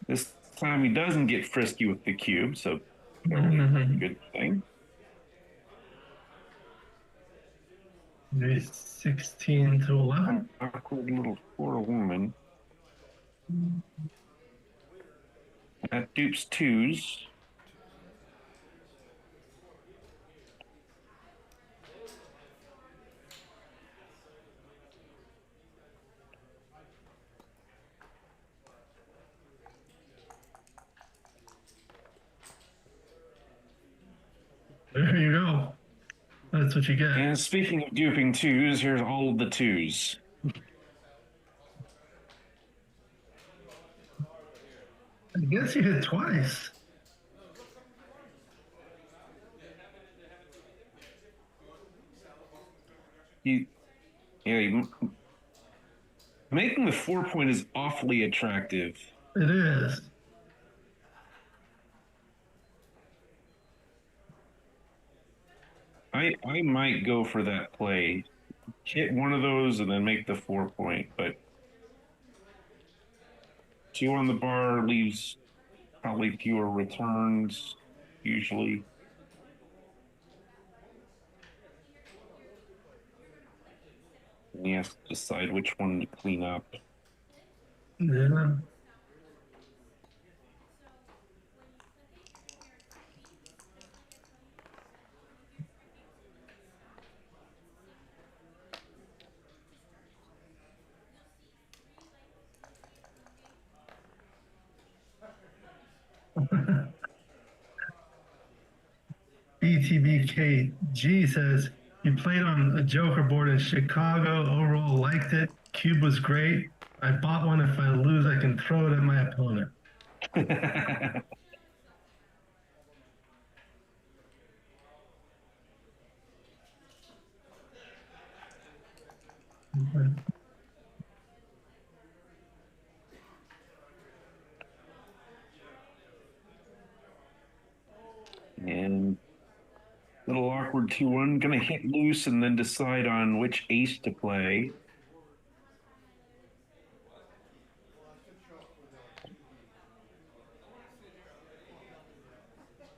This time he doesn't get frisky with the cube, so good thing. Maybe 16 to 11. Awkward little poor woman. That dupes twos. There you go. That's what you get. And speaking of duping twos, here's all of the twos. I guess you hit twice. Making the 4 point is awfully attractive. It is. I might go for that play. Hit one of those and then make the 4 point, but 2 on the bar leaves probably fewer returns, usually. And he has to decide which one to clean up. Yeah. BTBKG says, you played on a Joker board in Chicago, overall liked it, cube was great. I bought one. If I lose, I can throw it at my opponent. And little awkward 2-1. Gonna hit loose and then decide on which ace to play.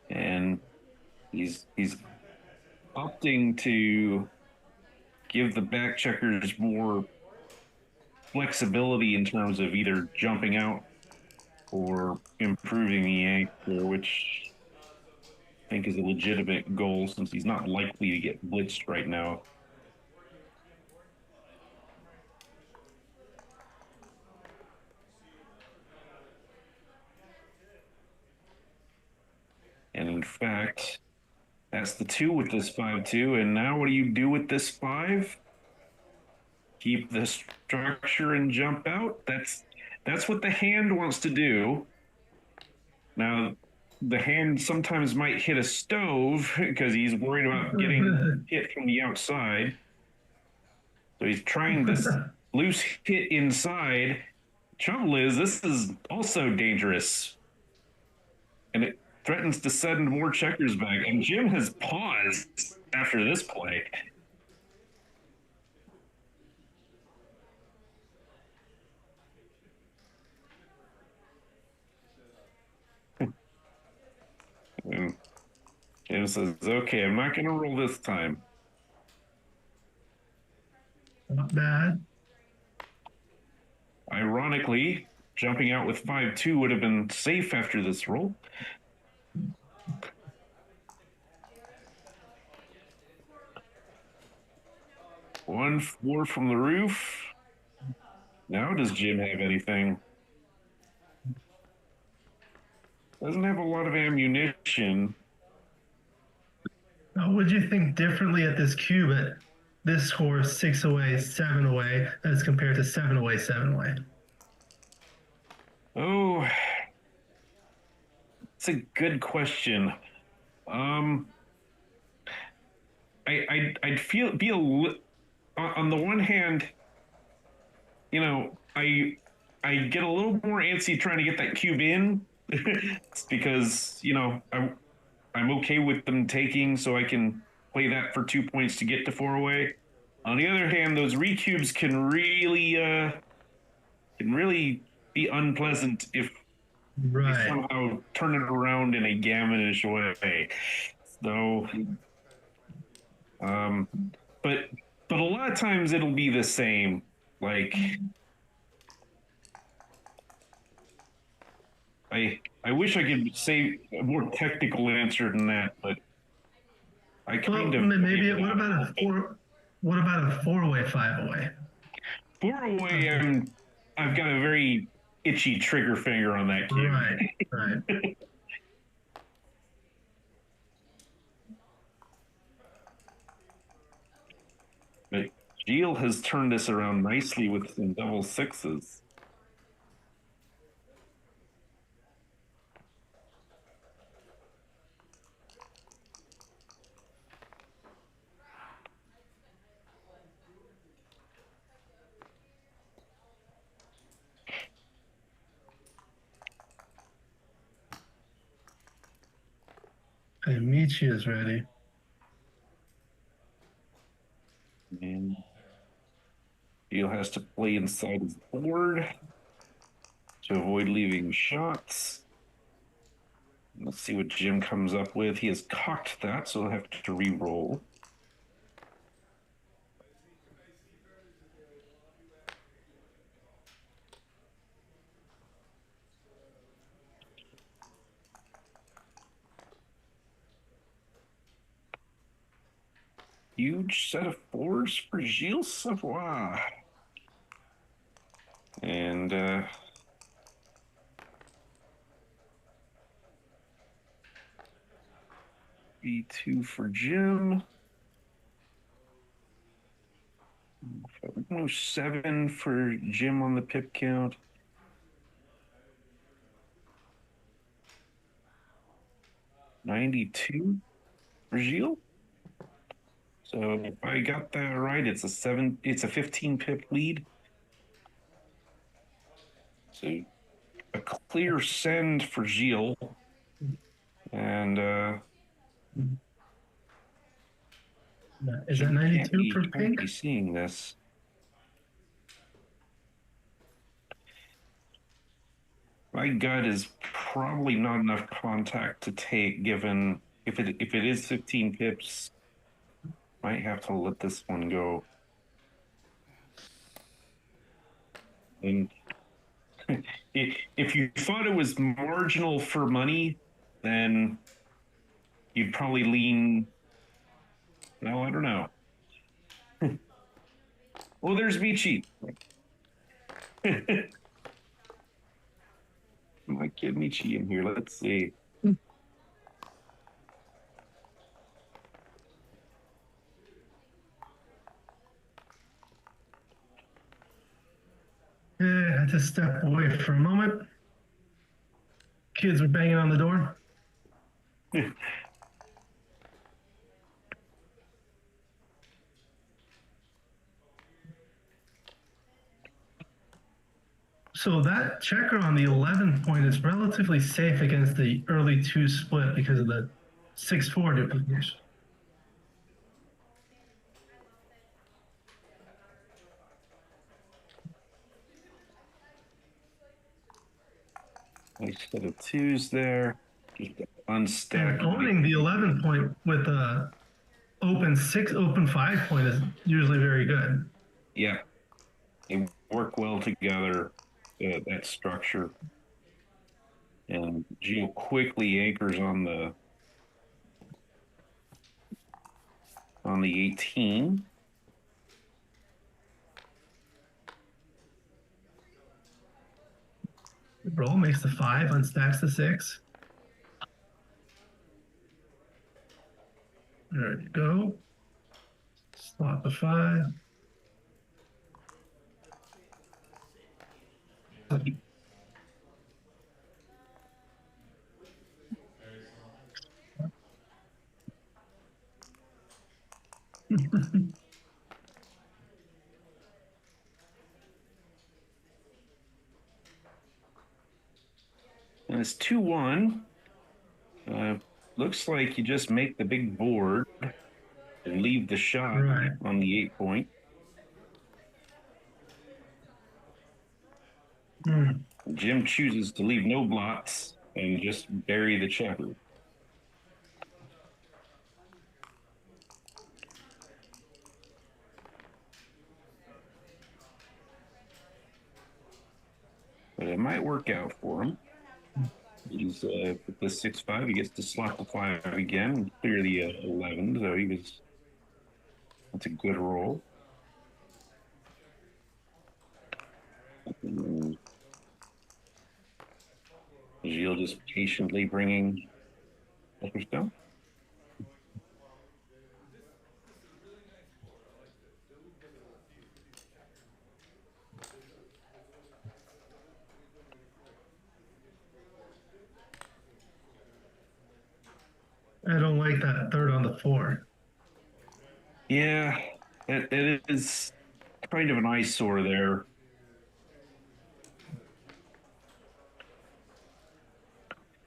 And he's opting to give the back checkers more flexibility in terms of either jumping out or improving the anchor, which I think is a legitimate goal since he's not likely to get blitzed right now. And in fact, that's the 2 with this 5-2. And now what do you do with this 5? Keep the structure and jump out? That's what the hand wants to do. Now, the hand sometimes might hit a stove because he's worried about getting hit from the outside. So he's trying this loose hit inside. Trouble is, this is also dangerous. And it threatens to send more checkers back. And Jim has paused after this play. And Jim says, okay, I'm not going to roll this time. Not bad. Ironically, jumping out with 5-2 would have been safe after this roll. One 4 from the roof. Now does Jim have anything? Doesn't have a lot of ammunition. Now, would you think differently at this cube at this score 6 away, 7 away, as compared to 7 away, 7 away? Oh, it's a good question. I'd be on the one hand, you know, I get a little more antsy trying to get that cube in. It's because, you know, I'm okay with them taking, so I can play that for 2 points to get to 4-away. On the other hand, those recubes can really be unpleasant if they Right. somehow turn it around in a gammonish way. So, um, but but a lot of times it'll be the same. Like I wish I could say a more technical answer than that, but I Well, kind of maybe what about a 4-way, 5-away? 4-away. I've got a very itchy trigger finger on that cue. Right, right. But Gyl has turned this around nicely with some double sixes. And Michi is ready. And Gyl has to play inside his board to avoid leaving shots. Let's see what Jim comes up with. He has cocked that, so he'll have to re-roll. Huge set of fours for Gyl Savoie. And B2 for Jim. 7 for Jim on the pip count. $92 for Gyl. So if I got that right, it's a 15 pip lead. So a clear send for Gyl. And Is that 92 for can't pink? be seeing this. My gut is probably not enough contact to take, given if it is 15 pips, might have to let this one go. And if you thought it was marginal for money, then you'd probably lean. No, I don't know. Oh, there's Michi. Might get Michi in here. Let's see. Yeah, I had to step away for a moment. Kids were banging on the door. So that checker on the 11 point is relatively safe against the early 2 split because of the 6-4 duplication. Nice set of twos there. Unstack. And owning the 11 point with a open 6, open 5 point is usually very good. Yeah, they work well together. That structure. And Gyl quickly anchors on the 18. Roll makes the 5, unstacks the 6. There you go. Slot the 5. And it's 2-1. looks like you just make the big board and leave the shot Right. on the 8-point. Jim chooses to leave no blots and just bury the checker. But it might work out for him. He's with the 6-5, he gets to slot the 5 again and clear the 11. So that's a good roll. Gyl just patiently bringing upper stone. I don't like that third on the 4. Yeah, it is kind of an eyesore there.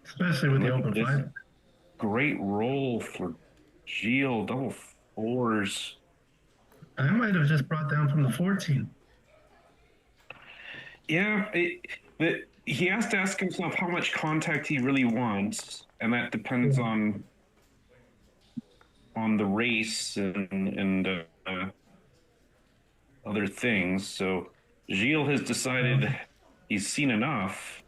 Especially with the open 5. Great roll for Gyl, double 4s. I might have just brought down from the 14. Yeah, he has to ask himself how much contact he really wants, and that depends on the race and other things. So Gyl has decided he's seen enough.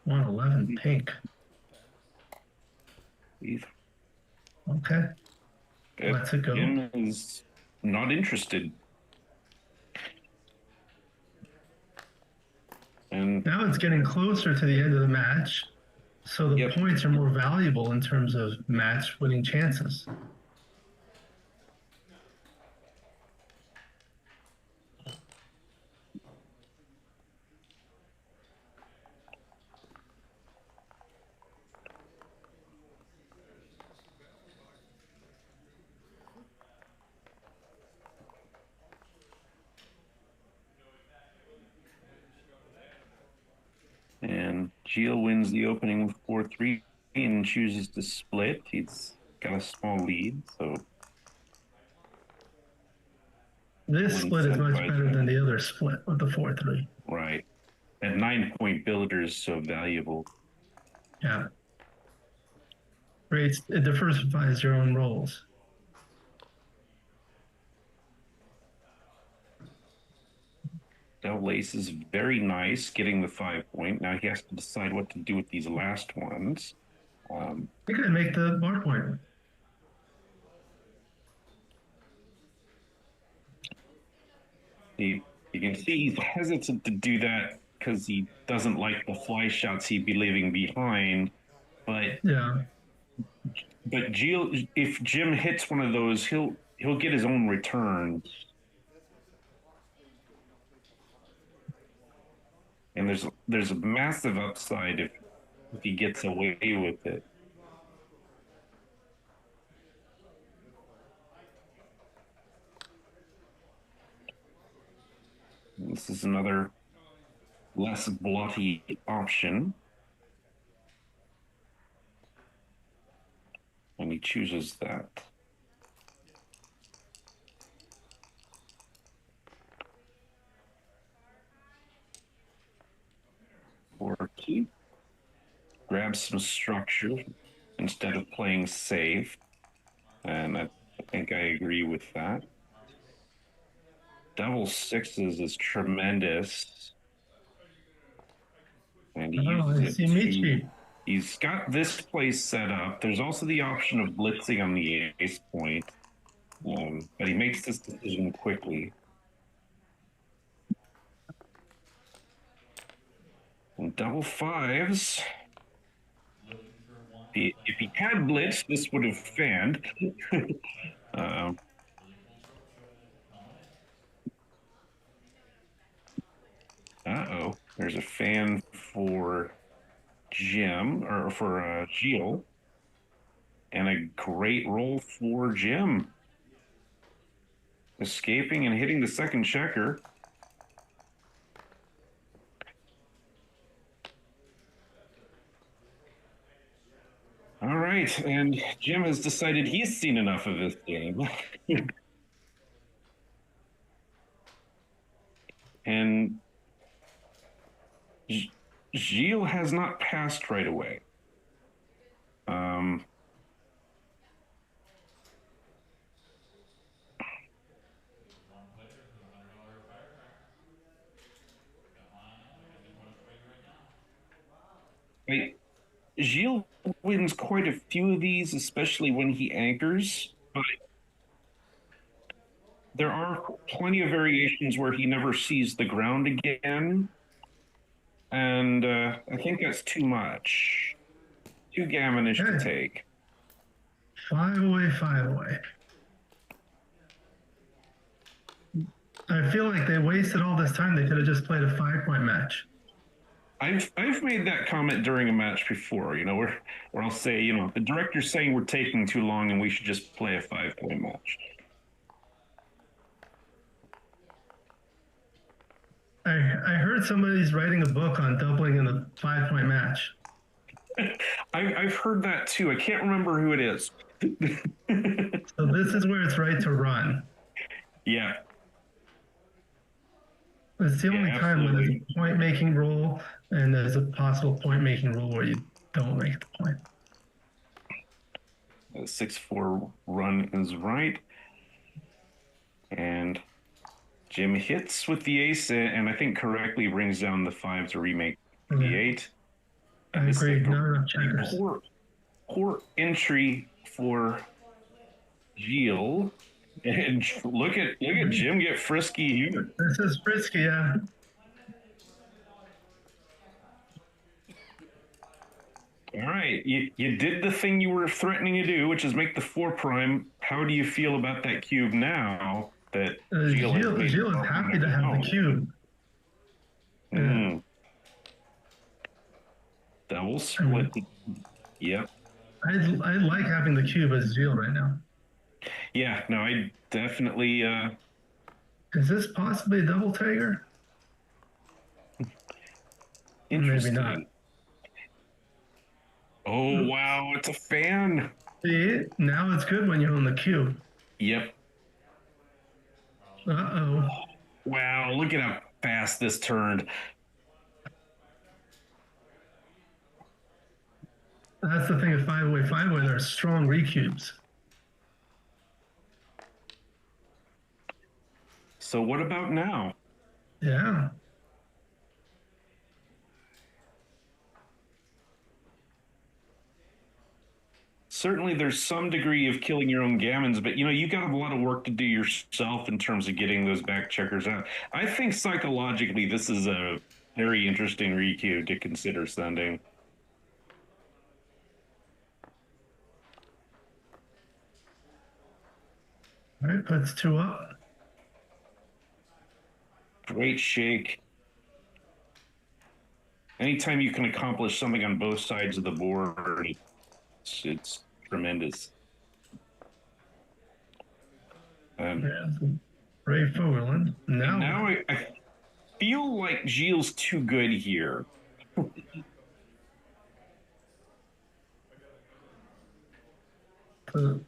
$111 pink. Okay. Let's it go. Jim is not interested. And now it's getting closer to the end of the match, so the points are more valuable in terms of match winning chances. And Gyl wins the opening with 4-3 and chooses to split. He's got a small lead, so this split is much better than the other split with the 4-3. Right. That 9-point builder is so valuable. Yeah. Great. It diversifies your own roles. Double ace is very nice, getting the 5-point. Now he has to decide what to do with these last ones. You could make the bar point. You can see he's hesitant to do that because he doesn't like the fly shots he'd be leaving behind. But Gyl, if Jim hits one of those, he'll get his own return. And there's a massive upside if he gets away with it. This is another less blotty option. And he chooses that. Or key. Grab some structure instead of playing safe. And I think I agree with that. Double 6s is tremendous. And he uses it he's got this place set up. There's also the option of blitzing on the ace point. But he makes this decision quickly. And double 5s. If he had blitz, this would have fanned. Uh-oh. There's a fan for Jim, or for Gyl. And a great roll for Jim. Escaping and hitting the second checker. right, and Jim has decided he's seen enough of this game. And Gyl has not passed right away. Gyl wins quite a few of these, especially when he anchors, but there are plenty of variations where he never sees the ground again. And I think that's too much. Too gammonish to take. 5 away, 5 away. I feel like they wasted all this time. They could have just played a 5-point match. I've made that comment during a match before, where I'll say, the director's saying we're taking too long and we should just play a 5-point match. I heard somebody's writing a book on doubling in a 5-point match. I've heard that too. I can't remember who it is. So this is where it's right to run. Yeah. It's the only time when there's a point-making rule and there's a possible point-making rule where you don't make the point. The 6-4 run is right. And Jim hits with the ace and I think correctly brings down the 5 to remake the 8. I agree. Not enough checkers. Poor entry for Gyl. And look at Jim get frisky here. This is frisky, yeah. All right, you did the thing you were threatening to do, which is make the 4 prime. How do you feel about that cube now that Gyl is happy to have the cube. Yeah. Double split. Yep. I like having the cube as Gyl right now. Yeah, no, I definitely. Is this possibly a double tagger? Interesting. Maybe not. Oh, wow, it's a fan. See, now it's good when you own the cube. Yep. Uh-oh. Wow, look at how fast this turned. That's the thing of 5 away, 5 away. There are strong recubes. So what about now? Yeah. Certainly there's some degree of killing your own gammons, but you got a lot of work to do yourself in terms of getting those back checkers out. I think psychologically this is a very interesting recue to consider sending. All right, puts 2 up. Great shake. Anytime you can accomplish something on both sides of the board, it's tremendous. Ray Fogerland. Now I feel like Gyl's too good here. A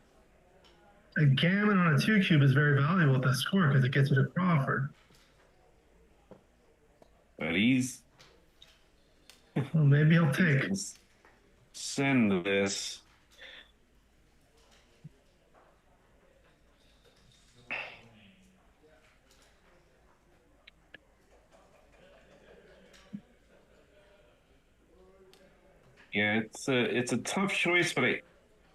gammon on a 2 cube is very valuable at the score because it gets you to Crawford. But he's... Well, maybe he'll take. Send this. Yeah, it's a tough choice, but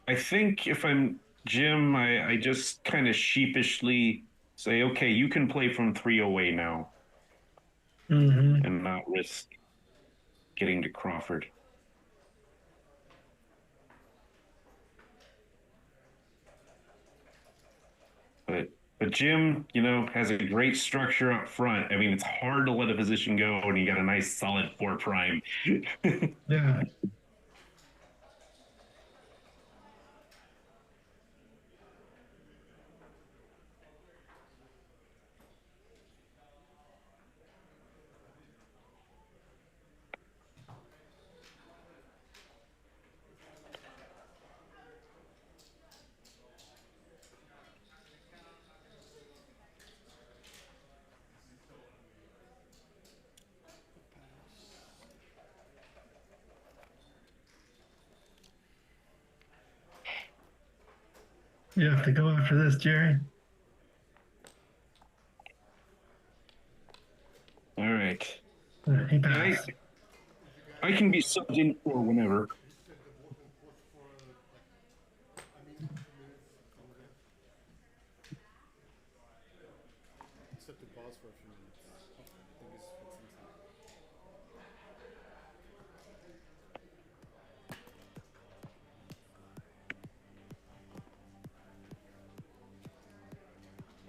I think if I'm Jim, I just kind of sheepishly say, okay, you can play from 3 away now. And not risk getting to Crawford. But Jim, has a great structure up front. I mean, it's hard to let a position go when you got a nice solid 4 prime. Yeah. You have to go after this, Gerry. All right. He Yeah, passed. I can be subbed in for whenever. Except to pause for a few minutes. I think it's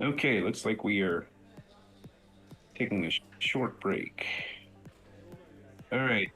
inside. Okay, looks like we are taking a short break. All right.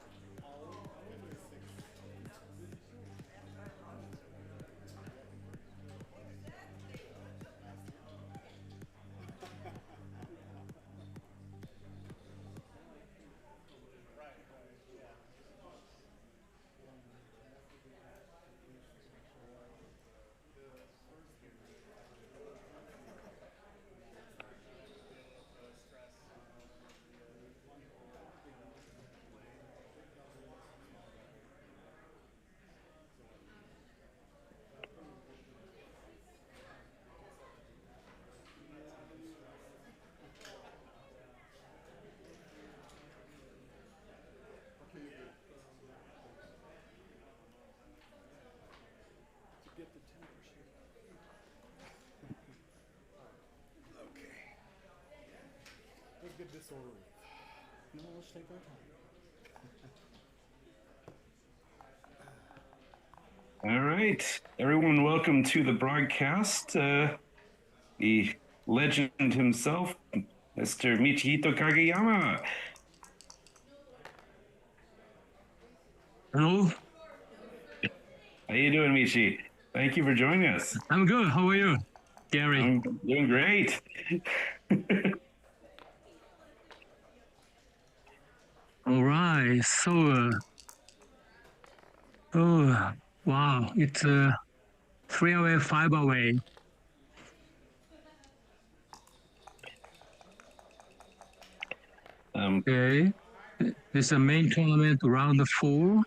To get the temperature. Okay. Let's get this over with. No, let's take our time. All right. Everyone, welcome to the broadcast. The legend himself, Mr. Michihito Kageyama. Hello, How you doing, Michi? Thank you for joining us. I'm good. How are you, Gerry? I'm doing great. All right. So, oh, wow, it's 3 away, 5 away. Okay, it's a main tournament round 4.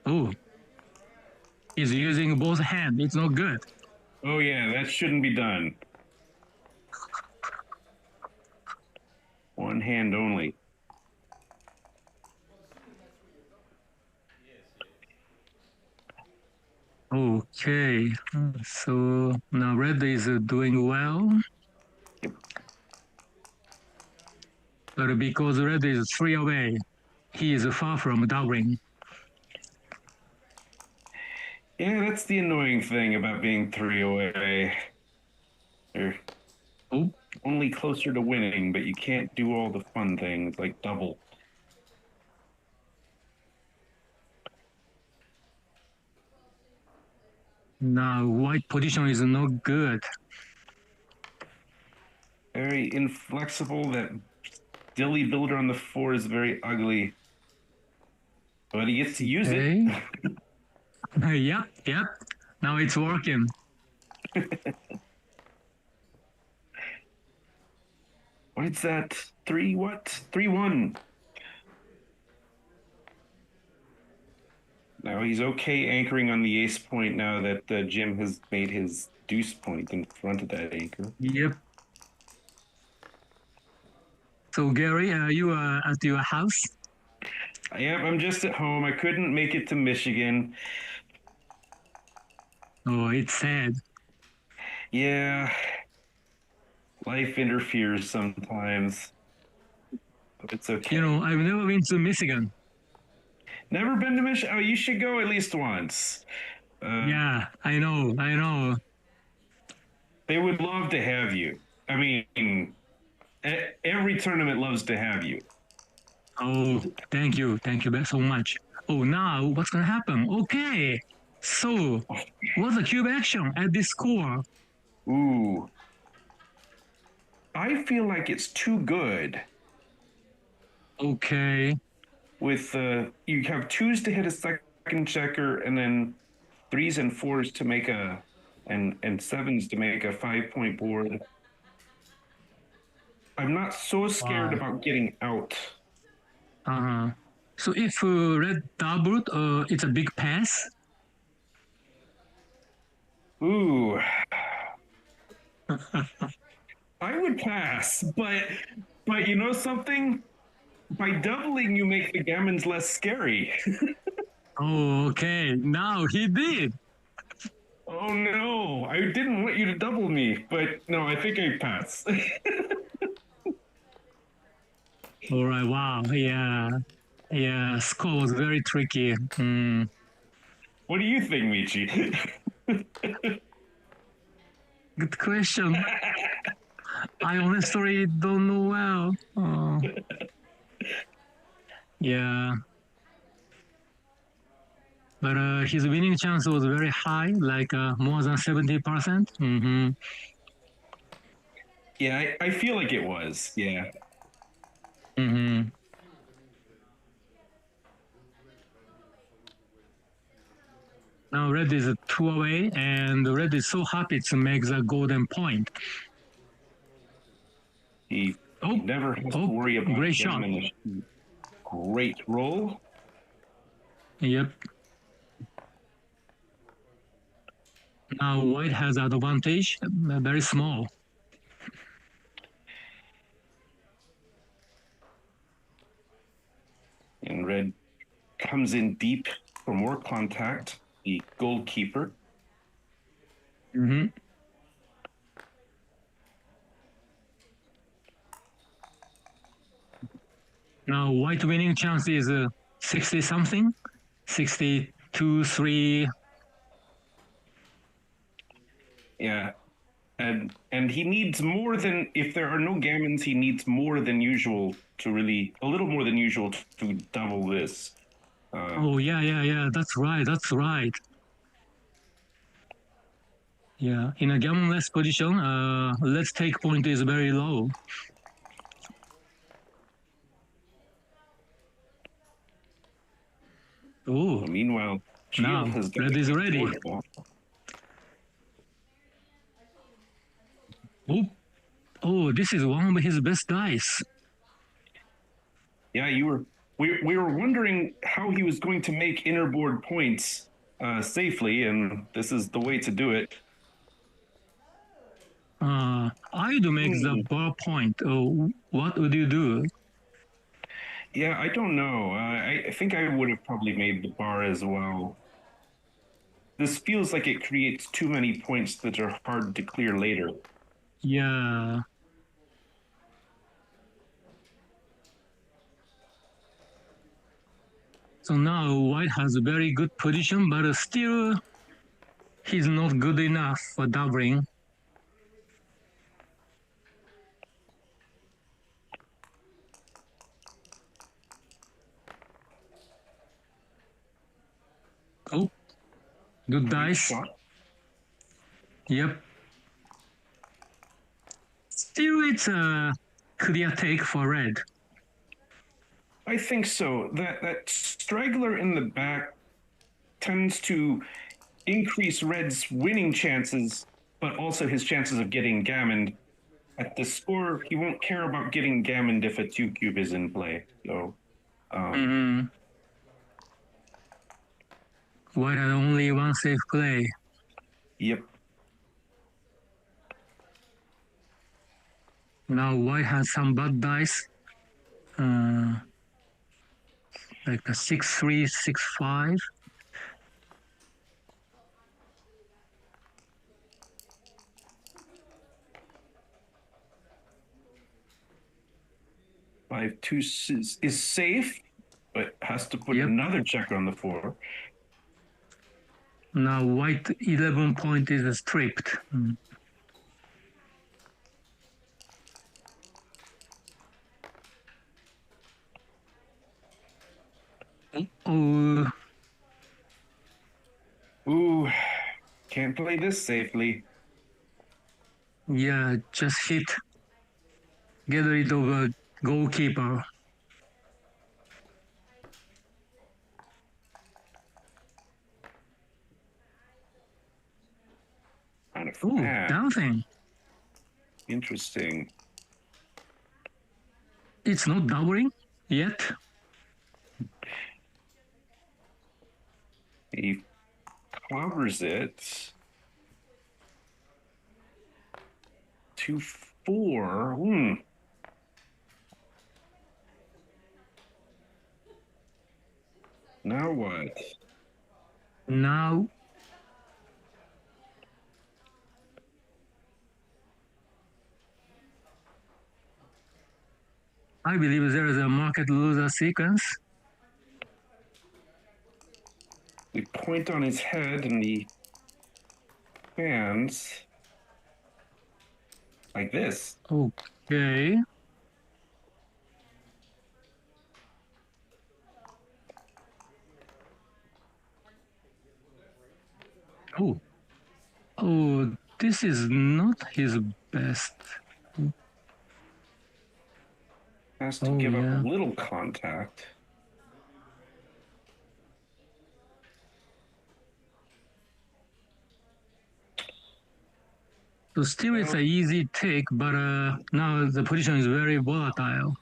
Oh, he's using both hands. It's not good. Oh yeah, that shouldn't be done. One hand only. Okay, so now Red is doing well. But because Red is 3 away, he is far from doubling. Yeah, that's the annoying thing about being 3 away. You're only closer to winning, but you can't do all the fun things like double. Now, white position is not good. Very inflexible. That dilly builder on the 4 is very ugly. But he gets to use it. Yep. Now it's working. What's that? 3 what? 3-1. Now he's okay anchoring on the ace point now that Jim has made his deuce point in front of that anchor. Yep. So Gerry, are you at your house? Yep, I'm just at home. I couldn't make it to Michigan. Oh, it's sad. Yeah. Life interferes sometimes. But it's okay. You know, I've never been to Michigan. Never been to Michigan? Oh, you should go at least once. Yeah, I know. They would love to have you. I mean, every tournament loves to have you. Oh, thank you so much. Oh, now what's gonna happen? Okay, so what's the cube action at this score? Ooh. I feel like it's too good. Okay. With you have 2s to hit a second checker, and then 3s and 4s to make and 7s to make a 5-point board. I'm not so scared about getting out. So if Red doubled, it's a big pass. Ooh. I would pass, but you know something? By doubling, you make the gammons less scary. Oh, okay. Now he did. Oh no, I didn't want you to double me, but no, I think I pass. All right. Wow. Yeah. Yeah. Score was very tricky. Mm. What do you think, Michi? Good question. I honestly don't know well. Yeah. But his winning chance was very high, like more than 70%. Mm-hmm. Yeah, I feel like it was. Yeah. Mm-hmm. Now red is 2 away, and red is so happy to make the golden point. He never has to worry about great shot. Great roll. Yep. Now white has advantage, very small. And red comes in deep for more contact. The goalkeeper. Mm-hmm. Now white winning chance is 60 something, 62, 3. Yeah. And he needs more than, if there are no gammons, he needs more than usual to really, a little more than usual to double this. Oh, yeah, that's right. Yeah, in a gammonless position, let's take point is very low. Oh, meanwhile, now red is ready. Oh, this is one of his best dice. Yeah, we were wondering how he was going to make innerboard points safely, and this is the way to do it. I'd make the bar point. What would you do? Yeah, I don't know. I think I would have probably made the bar as well. This feels like it creates too many points that are hard to clear later. Yeah. So now white has a very good position, but still he's not good enough for doubling. Oh, good dice. Yep. Still, it's a clear take for red. I think so. That straggler in the back tends to increase red's winning chances, but also his chances of getting gammoned. At the score, he won't care about getting gammoned if a 2-cube is in play. So, White had only one safe play. Yep. Now white has some bad dice. Like a 6-3, 6-5. Five two is safe, but has to put another checker on the floor. Now white 11 point is stripped. Oh. Ooh, can't play this safely. Yeah, just hit. Get rid of a goalkeeper. Ooh, dancing. Interesting. It's not doubling yet. He covers it. 2-4. Now what? Now, I believe there is a market loser sequence. We point on his head and he fans like this. Okay. Oh. Oh, this is not his best. Has to give up a little contact. So still it's an easy take, but now the position is very volatile.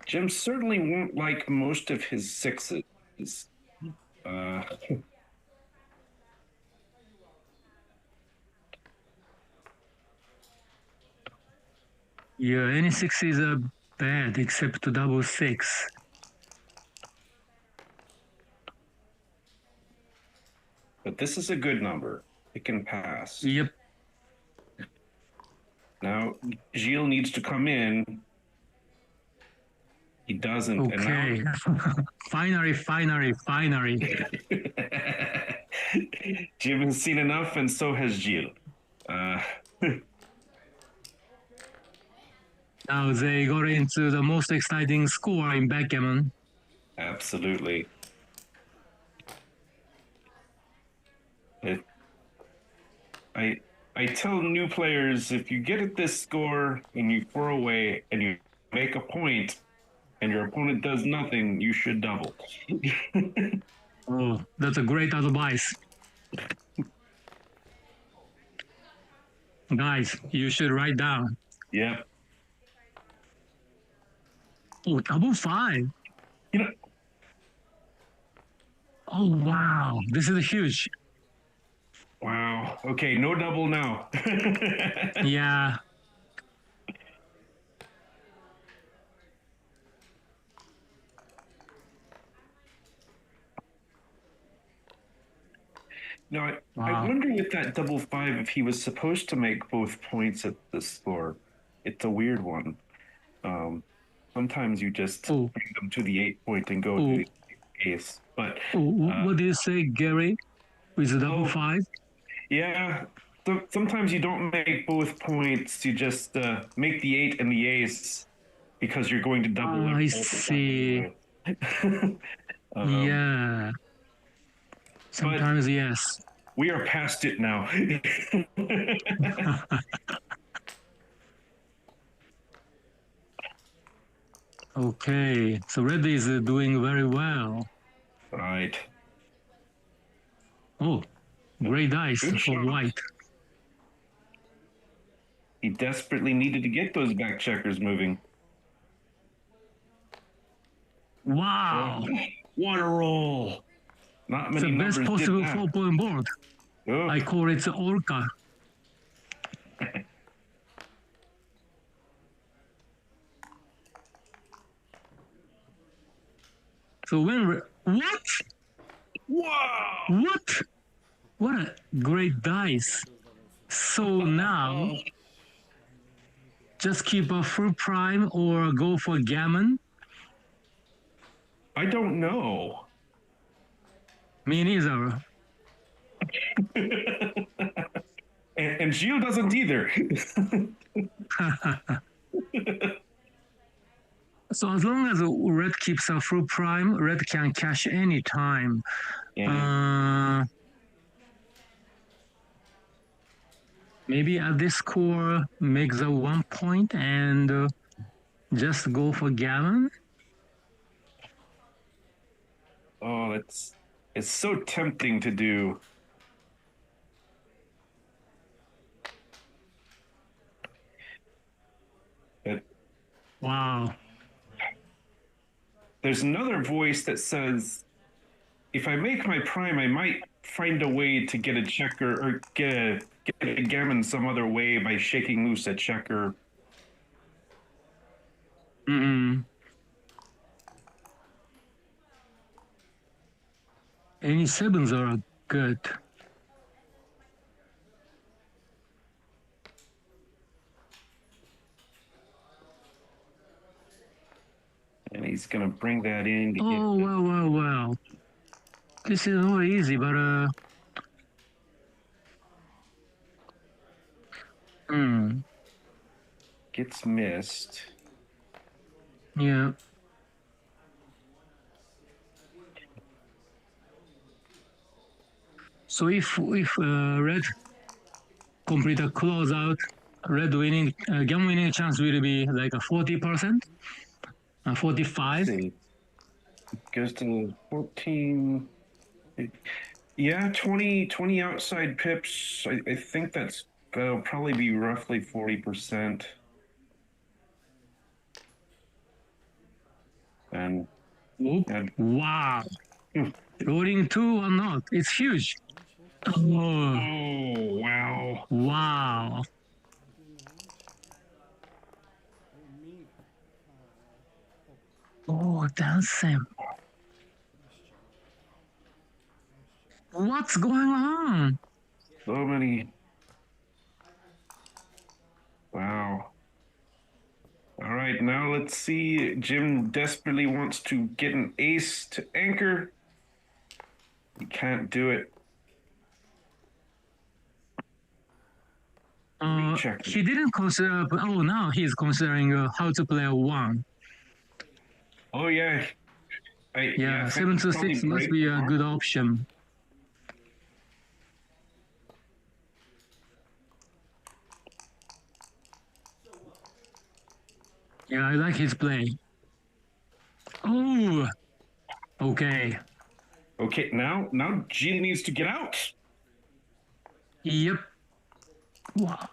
Jim certainly won't like most of his sixes. Yeah, any sixes are bad except to double six. But this is a good number. It can pass. Yep. Now, Gyl needs to come in. He doesn't. Okay. And finally. Jim has seen enough, and so has Gyl. Now they got into the most exciting score in backgammon. Absolutely. I tell new players, if you get at this score and you throw away and you make a point and your opponent does nothing, you should double. Oh, that's a great advice. Guys, you should write down. Yep. Oh, double five. You know, oh, wow. This is huge. wow. Okay, no double now. Yeah. Now, I wonder with that double five if he was supposed to make both points at the score. It's a weird one. Sometimes you just bring them to the 8 point and go to the ace. But what do you say, Gerry? With the double five? Yeah. So sometimes you don't make both points. You just make the 8 and the ace because you're going to double. I see. Yeah. Sometimes, yes. We are past it now. Okay, so red is doing very well. Right. Oh, great dice Good for shot. white. He desperately needed to get those back checkers moving. Wow, What a roll! Not it's many the best numbers possible did that. 4-point board. Oh. I call it the Orca. So when what? Wow! What? What a great dice. So now, just keep a full prime or go for gammon. I don't know. Me neither. And Gyl doesn't either. So as long as red keeps a full prime, red can cash any time. Yeah. Maybe at this score, make the 1 point and just go for gammon. Oh, it's so tempting to do. Wow. There's another voice that says, if I make my prime, I might find a way to get a checker or get Gammon some other way by shaking loose at checker. Any sevens are good. And he's going to bring that in. Oh, well. This is not easy, but Gets missed. Yeah. So if red complete a closeout, red winning, game winning chance will be like a 40%, 45. Goes to 14. Yeah, 20 outside pips. I think that'll probably be roughly 40%. And wow. Rolling 2 or not, it's huge. Oh, wow. Wow. Oh, Tansey. What's going on? So many. Wow. All right, now let's see. Jim desperately wants to get an ace to anchor. He can't do it. He didn't consider. Oh, now he's considering how to play a 1. Oh, yeah. Yeah, 7 to 6 must be a good option. Yeah, I like his play. Oh, okay. Okay, now Gyl needs to get out. Yep. Wow.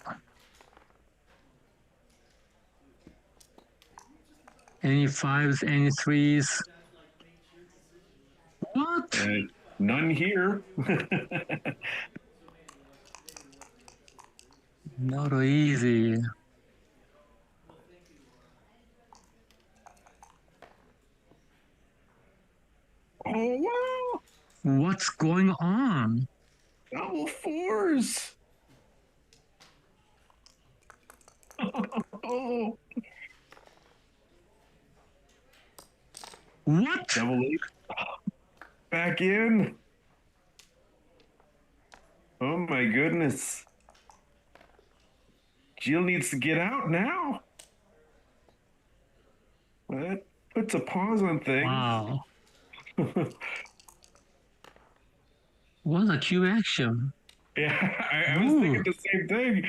Any 5s, any 3s? What? None here. Not easy. Oh, wow. What's going on? Double 4s. Oh. What? Double 8. Back in. Oh my goodness. Gyl needs to get out now. That puts a pause on things. Wow. What a cube action. Yeah, I was thinking the same thing.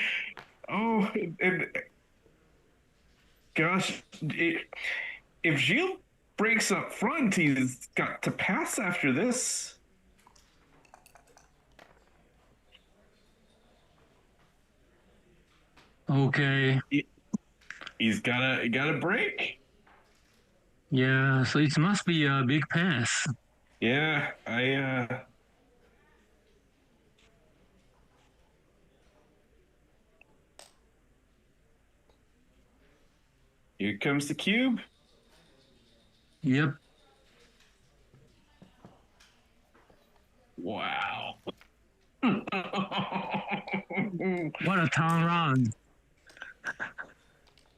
Oh, and gosh, if Gyl breaks up front, he's got to pass after this. Okay. He's gotta break. Yeah, so it must be a big pass. Yeah, Here comes the cube. Yep. Wow. What a turnaround.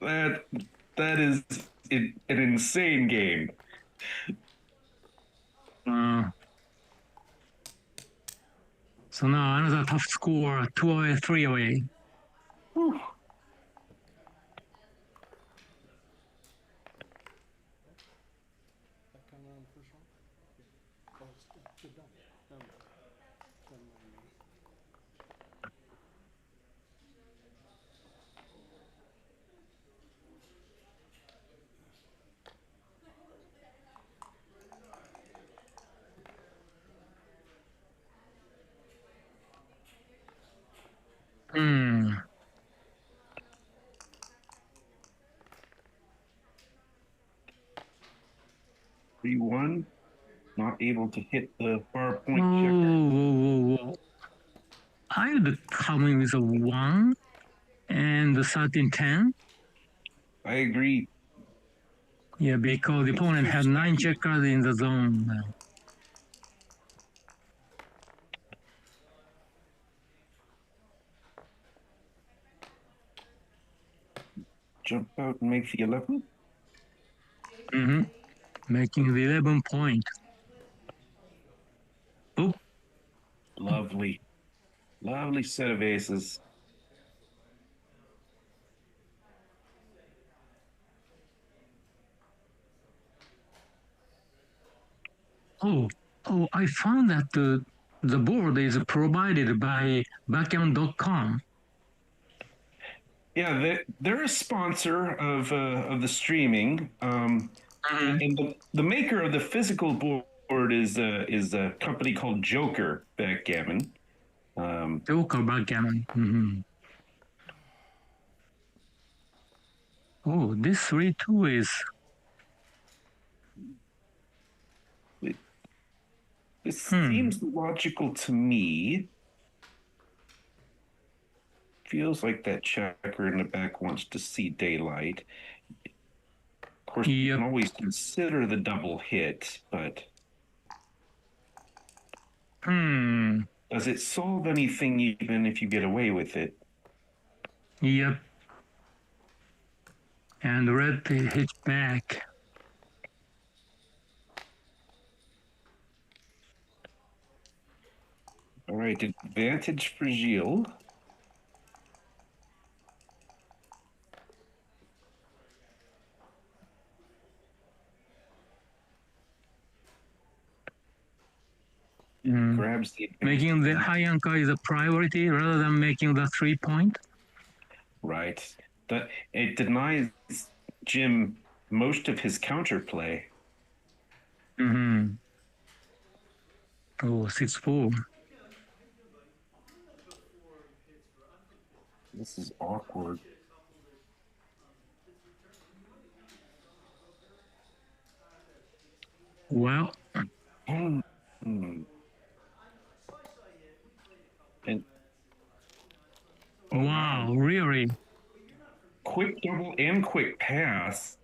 That is an insane game. So now another tough score, 2 away, 3 away. Whew. Hmm. 3-1. Not able to hit the far point Whoa, checker. whoa, whoa, whoa. I would come in with a 1 and 13-10. I agree. Yeah, because the opponent had 9 checkers in the zone. Jump out and make the 11. Making the 11 point. Oh, Lovely. Lovely set of aces. oh, I found that the board is provided by Backgammon.com. Yeah, they're a sponsor of the streaming. And the maker of the physical board is a company called Joker Backgammon. Joker Backgammon. Oh, this 3-2 is. This seems logical to me. Feels like that checker in the back wants to see daylight. Of course, you can always consider the double hit, but does it solve anything even if you get away with it? Yep. And red hits back. All right, advantage for Gyl. Grabs the advantage. Making the high anchor is a priority rather than making the 3-point. Right. It denies Jim most of his counterplay. Oh, 6-4. This is awkward. Well. And wow, really? Quick double and quick pass.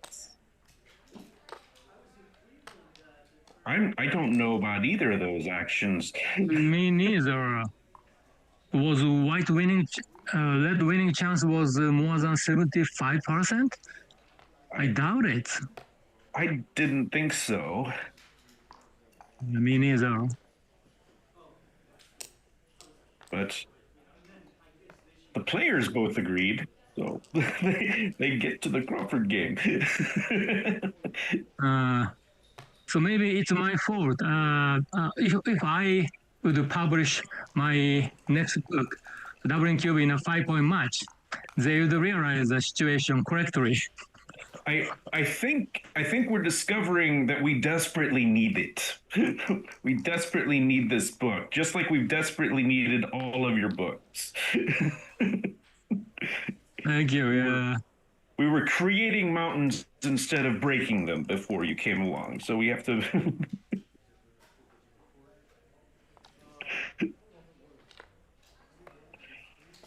I don't know about either of those actions. Me neither. Was white winning, red winning chance was more than 75%? I doubt it. I didn't think so. Me neither. But the players both agreed, so they get to the Crawford game. So maybe it's my fault. If I would publish my next book, Doubling Cube in a 5-point match, they would realize the situation correctly. I think we're discovering that we desperately need it. We desperately need this book, just like we've desperately needed all of your books. Thank you. Yeah. We were creating mountains instead of breaking them before you came along, so we have to.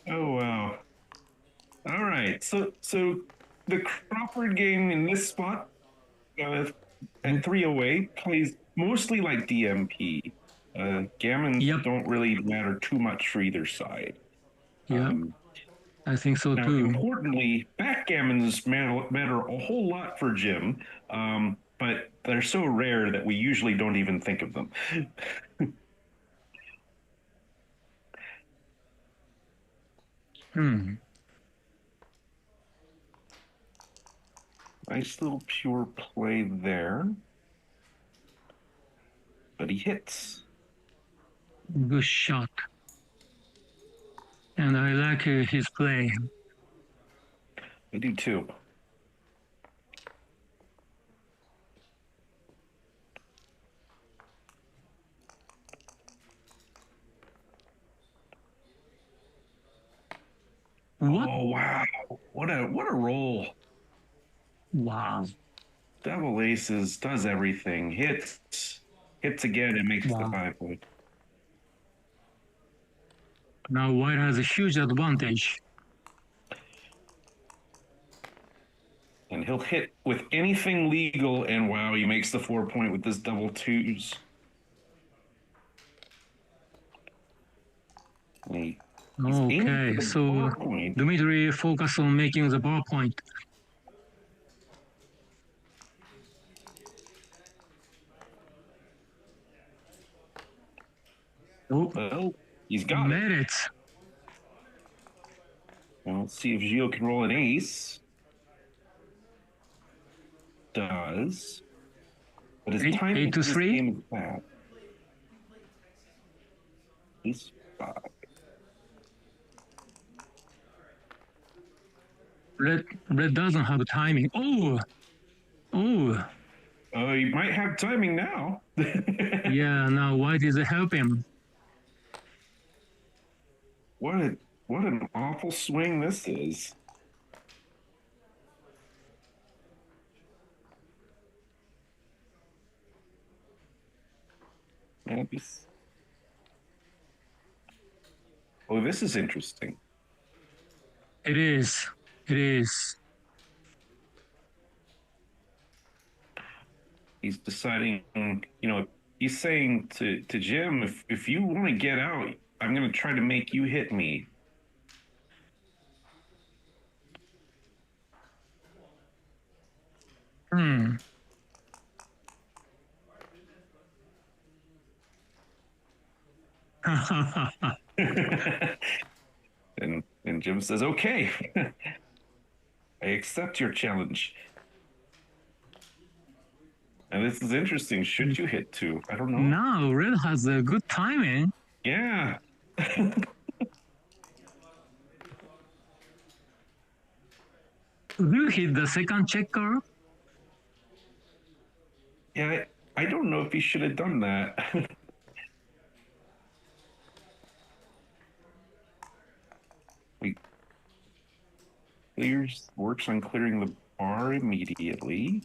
Oh wow! All right, so the Crawford game in this spot at 308 plays mostly like DMP. Gammons don't really matter too much for either side. Yeah, I think so now, too. Importantly, backgammons matter a whole lot for Jim, but they're so rare that we usually don't even think of them. Nice little pure play there. But he hits. Good shot. And I like his play. I do too. What? Oh wow! What a roll! Wow! Double aces does everything. Hits again and makes the 5-point. Now white has a huge advantage. And he'll hit with anything legal, and wow, he makes the 4-point with this double twos. And he's aiming Okay, for the so 4-point. Dmitry focus on making the ball point. Oh, Well, he's got it. made it. Well, let's see if Gyl can roll an ace. Does. But his timing eight to for this 3. game is bad. Ace 5. Red doesn't have timing. Oh, oh, Oh, he might have timing now. yeah. Now white is helping. What an awful swing this is. Oh, this is interesting. It is. It is. He's deciding, he's saying to Jim, if you want to get out, I'm going to try to make you hit me. Hmm. And Jim says, okay, I accept your challenge. And this is interesting. Should you hit 2? I don't know. Now red has a good timing. Yeah. Do you hit the second checker? Yeah, I don't know if he should have done that. Works on clearing the bar immediately.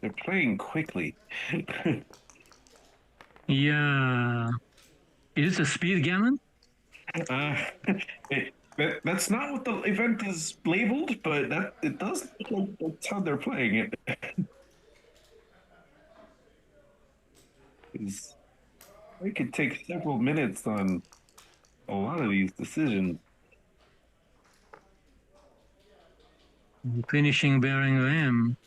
They're playing quickly. Yeah. Is it a speed gammon? That's not what the event is labeled, but it does look like that's how they're playing it. It could take several minutes on a lot of these decisions. Finishing bearing M.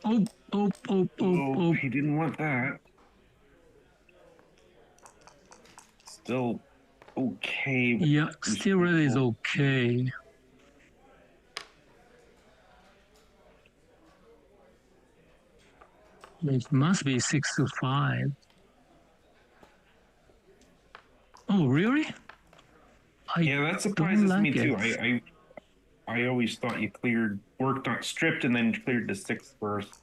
Oh. He didn't want that. Still okay. Yeah, still red is okay. It must be 6 to 5. Oh, really? Yeah, that surprises like me too. it. I always thought you worked on stripped and then cleared the 6th first.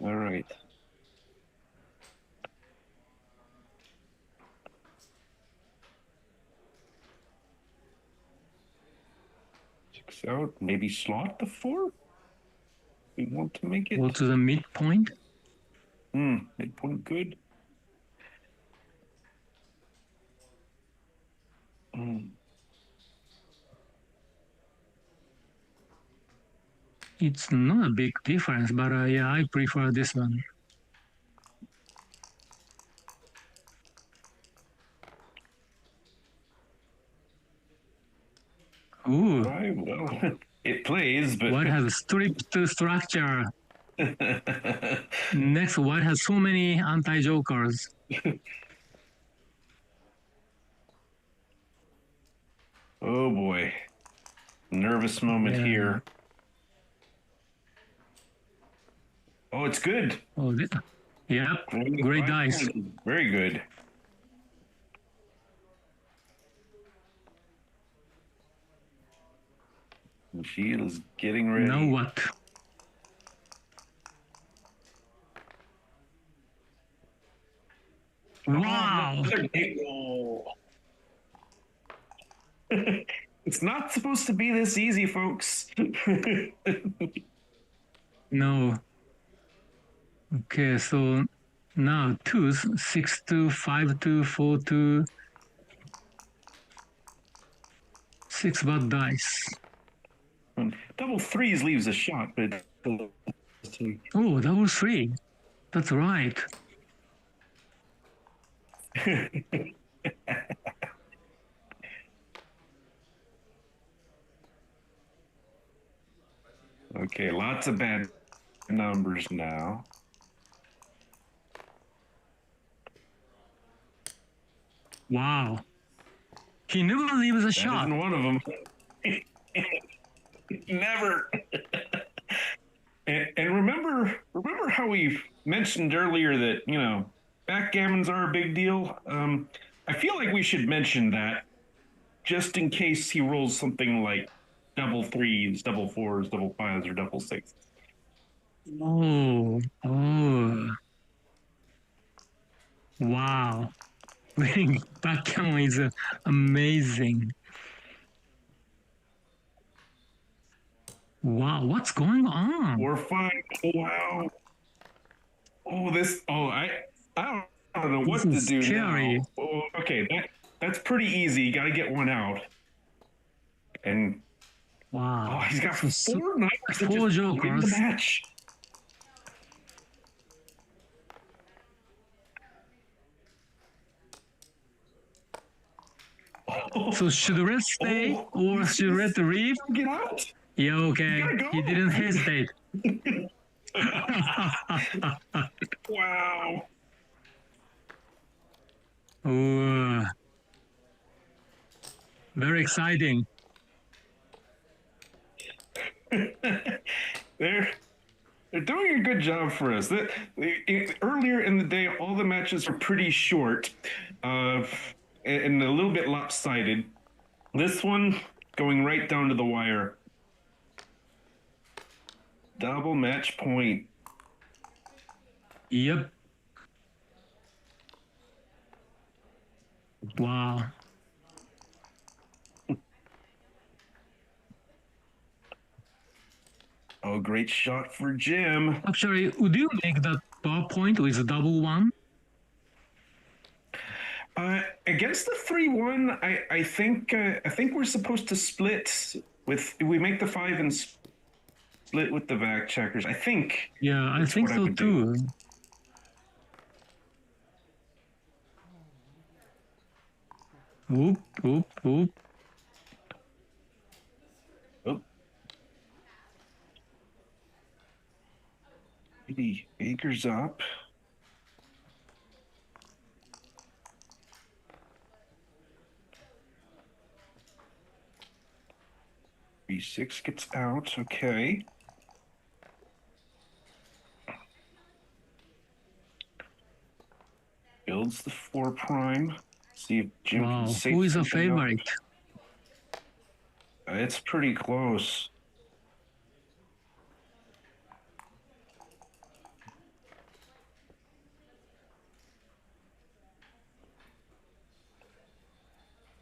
All right. Checks out. Maybe slot the 4. We want to make it. Go to the midpoint. Midpoint good. It's not a big difference, but yeah, I prefer this one. Ooh. Right, well, it plays, but White has stripped structure. Next, white has so many anti-jokers. Oh boy. Nervous moment here. Oh, it's good. Oh, yeah, great dice. Very good. Michihito's getting ready. Now what? Wow! It's not supposed to be this easy, folks. No. Okay, so now twos, 6-2, 5-2, 4-2, 6 bad dice. Double threes leaves a shot, but Oh, double 3. That's right. okay, lots of bad numbers now. Wow. He never leaves a That shot. isn't one of them. Never. And remember how we mentioned earlier that, you know, backgammons are a big deal? I feel like we should mention that just in case he rolls something like double threes, double fours, double fives, or double sixes. Oh. Wow. Backgammon is amazing. Wow, what's going on? 4 5. Oh, wow. Oh, I don't know what This to do is scary. now. Oh, okay, that's pretty easy. Got to get one out. And Wow. he's got 4 knives to four just win jokers. the match. So should Red stay or should Red leave? Get out. Yeah, okay. gotta go. He didn't hesitate. Wow. Oh, very exciting. They're doing a good job for us. Earlier in the day, all the matches were pretty short and a little bit lopsided. This one going right down to the wire. Double match point. Yep. Wow. Oh, great shot for Jim. Actually, would you make that bar point with a double one? Against the 3-1, I think we're supposed to split with. We make the 5 and split with the back checkers. I think. Yeah, I that's think what so would do. too. Oop, oop, oop. Oh. Maybe Baker's up. B6 gets out. Okay. Builds the 4 prime. See if Jim Wow, can save who is a something up. favorite? It's pretty close.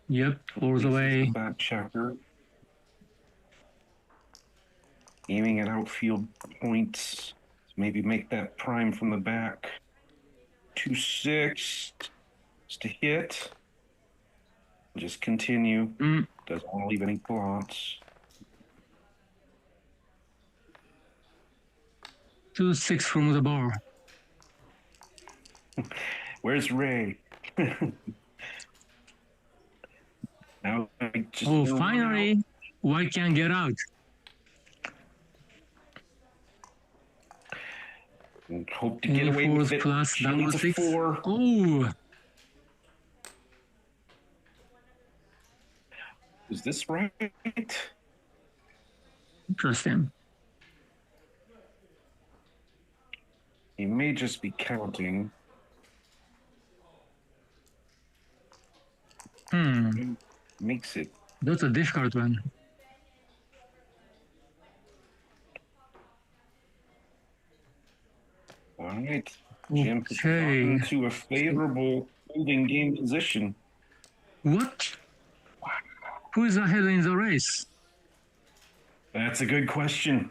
Yep, all the way. Back checker. Aiming at outfield points. Maybe make that prime from the back. 2-6 just to hit. Just continue. Doesn't want to leave any blots. 2-6 from the bar. Where's Ray? Now I just Oh, finally, White can get out. and hope to get away Fours with it. plus She double needs a 6. 4. Oh, Is this right? interesting. He may just be counting. Hmm, Makes it. that's a difficult one. All right. Jim has Okay. gotten to a favorable holding game position. What? Who is ahead in the race? That's a good question.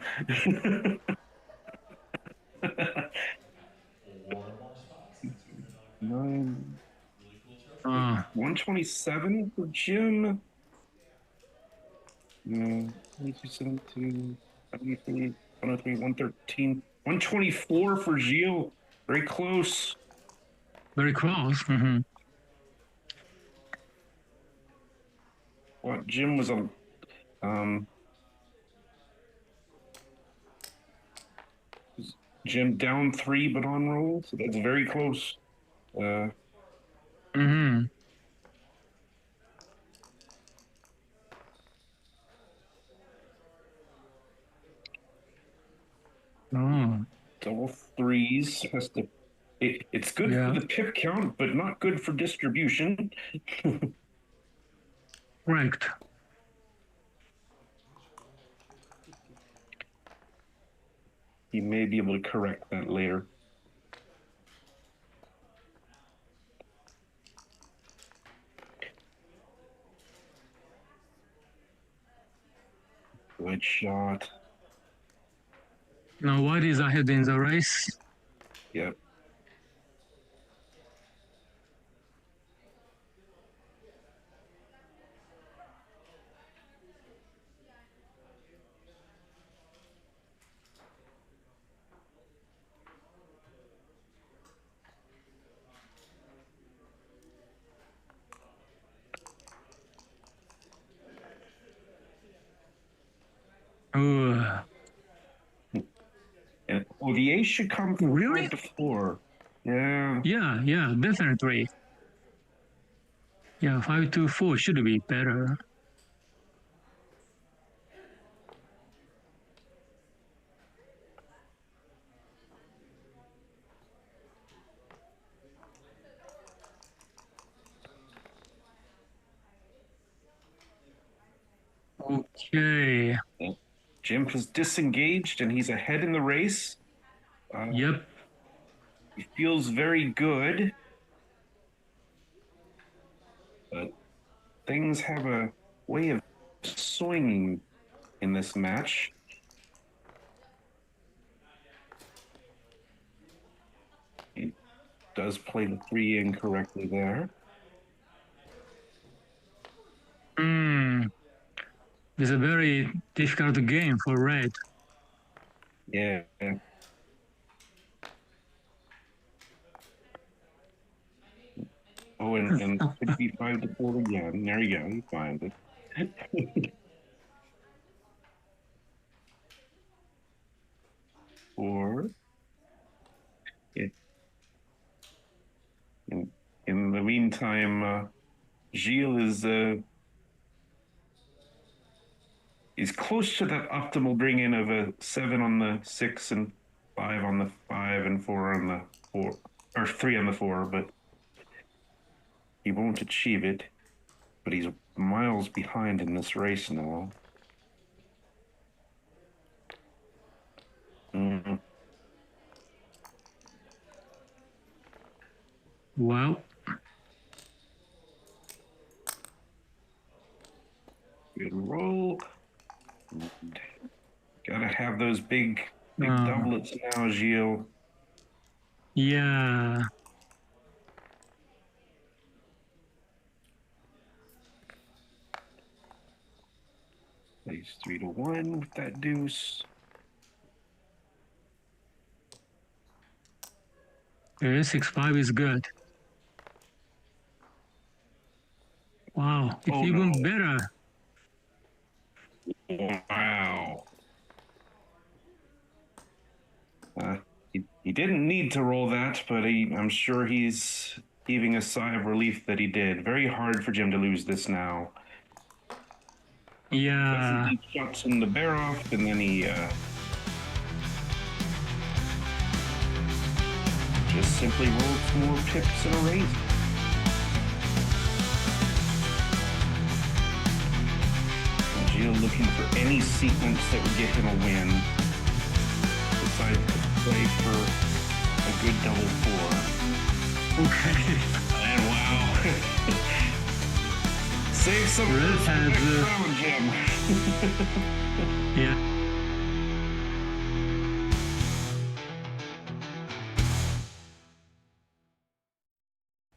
127 for Jim. 22, 103, 113. 124 for Gyl. Very close. Very close. Mm-hmm. Well, Jim was a Jim down 3 but on roll, so that's very close. Mm-hmm. Oh. Double 3s has to. It's good for the pip count, but not good for distribution. Correct. He may be able to correct that later. Good shot. Now, what is ahead in the race? Yep. And the ace should come from Really? 5 to 4. Yeah. Yeah, definitely. Yeah, 5 to 4 should be better. Okay. Jim has disengaged and he's ahead in the race. Yep. He feels very good. But things have a way of swinging in this match. He does play the 3 incorrectly there. It's a very difficult game for red. Yeah. Oh, and could be 5 to 4 again. There you go. You find it. 4. Yeah. In the meantime, Gyl is close to that optimal bring in of a 7 on the 6 and 5 on the 5 and 4 on the 4, or 3 on the 4, but he won't achieve it. But he's miles behind in this race now. Wow. Good roll. Gotta have those big doublets now, Gyl. Yeah. Plays 3 to 1 with that deuce. Yeah, 6-5 is good. Wow, it's even better. Wow. He didn't need to roll that, but I'm sure he's heaving a sigh of relief that he did. Very hard for Jim to lose this now. Yeah. He shots in the bear off, and then he just simply rolled some more pips in a raise. Gyl looking for any sequence that would get him a win. Decides to play for a good double four. Okay. And wow. Save some Red for the has, next round, Jim.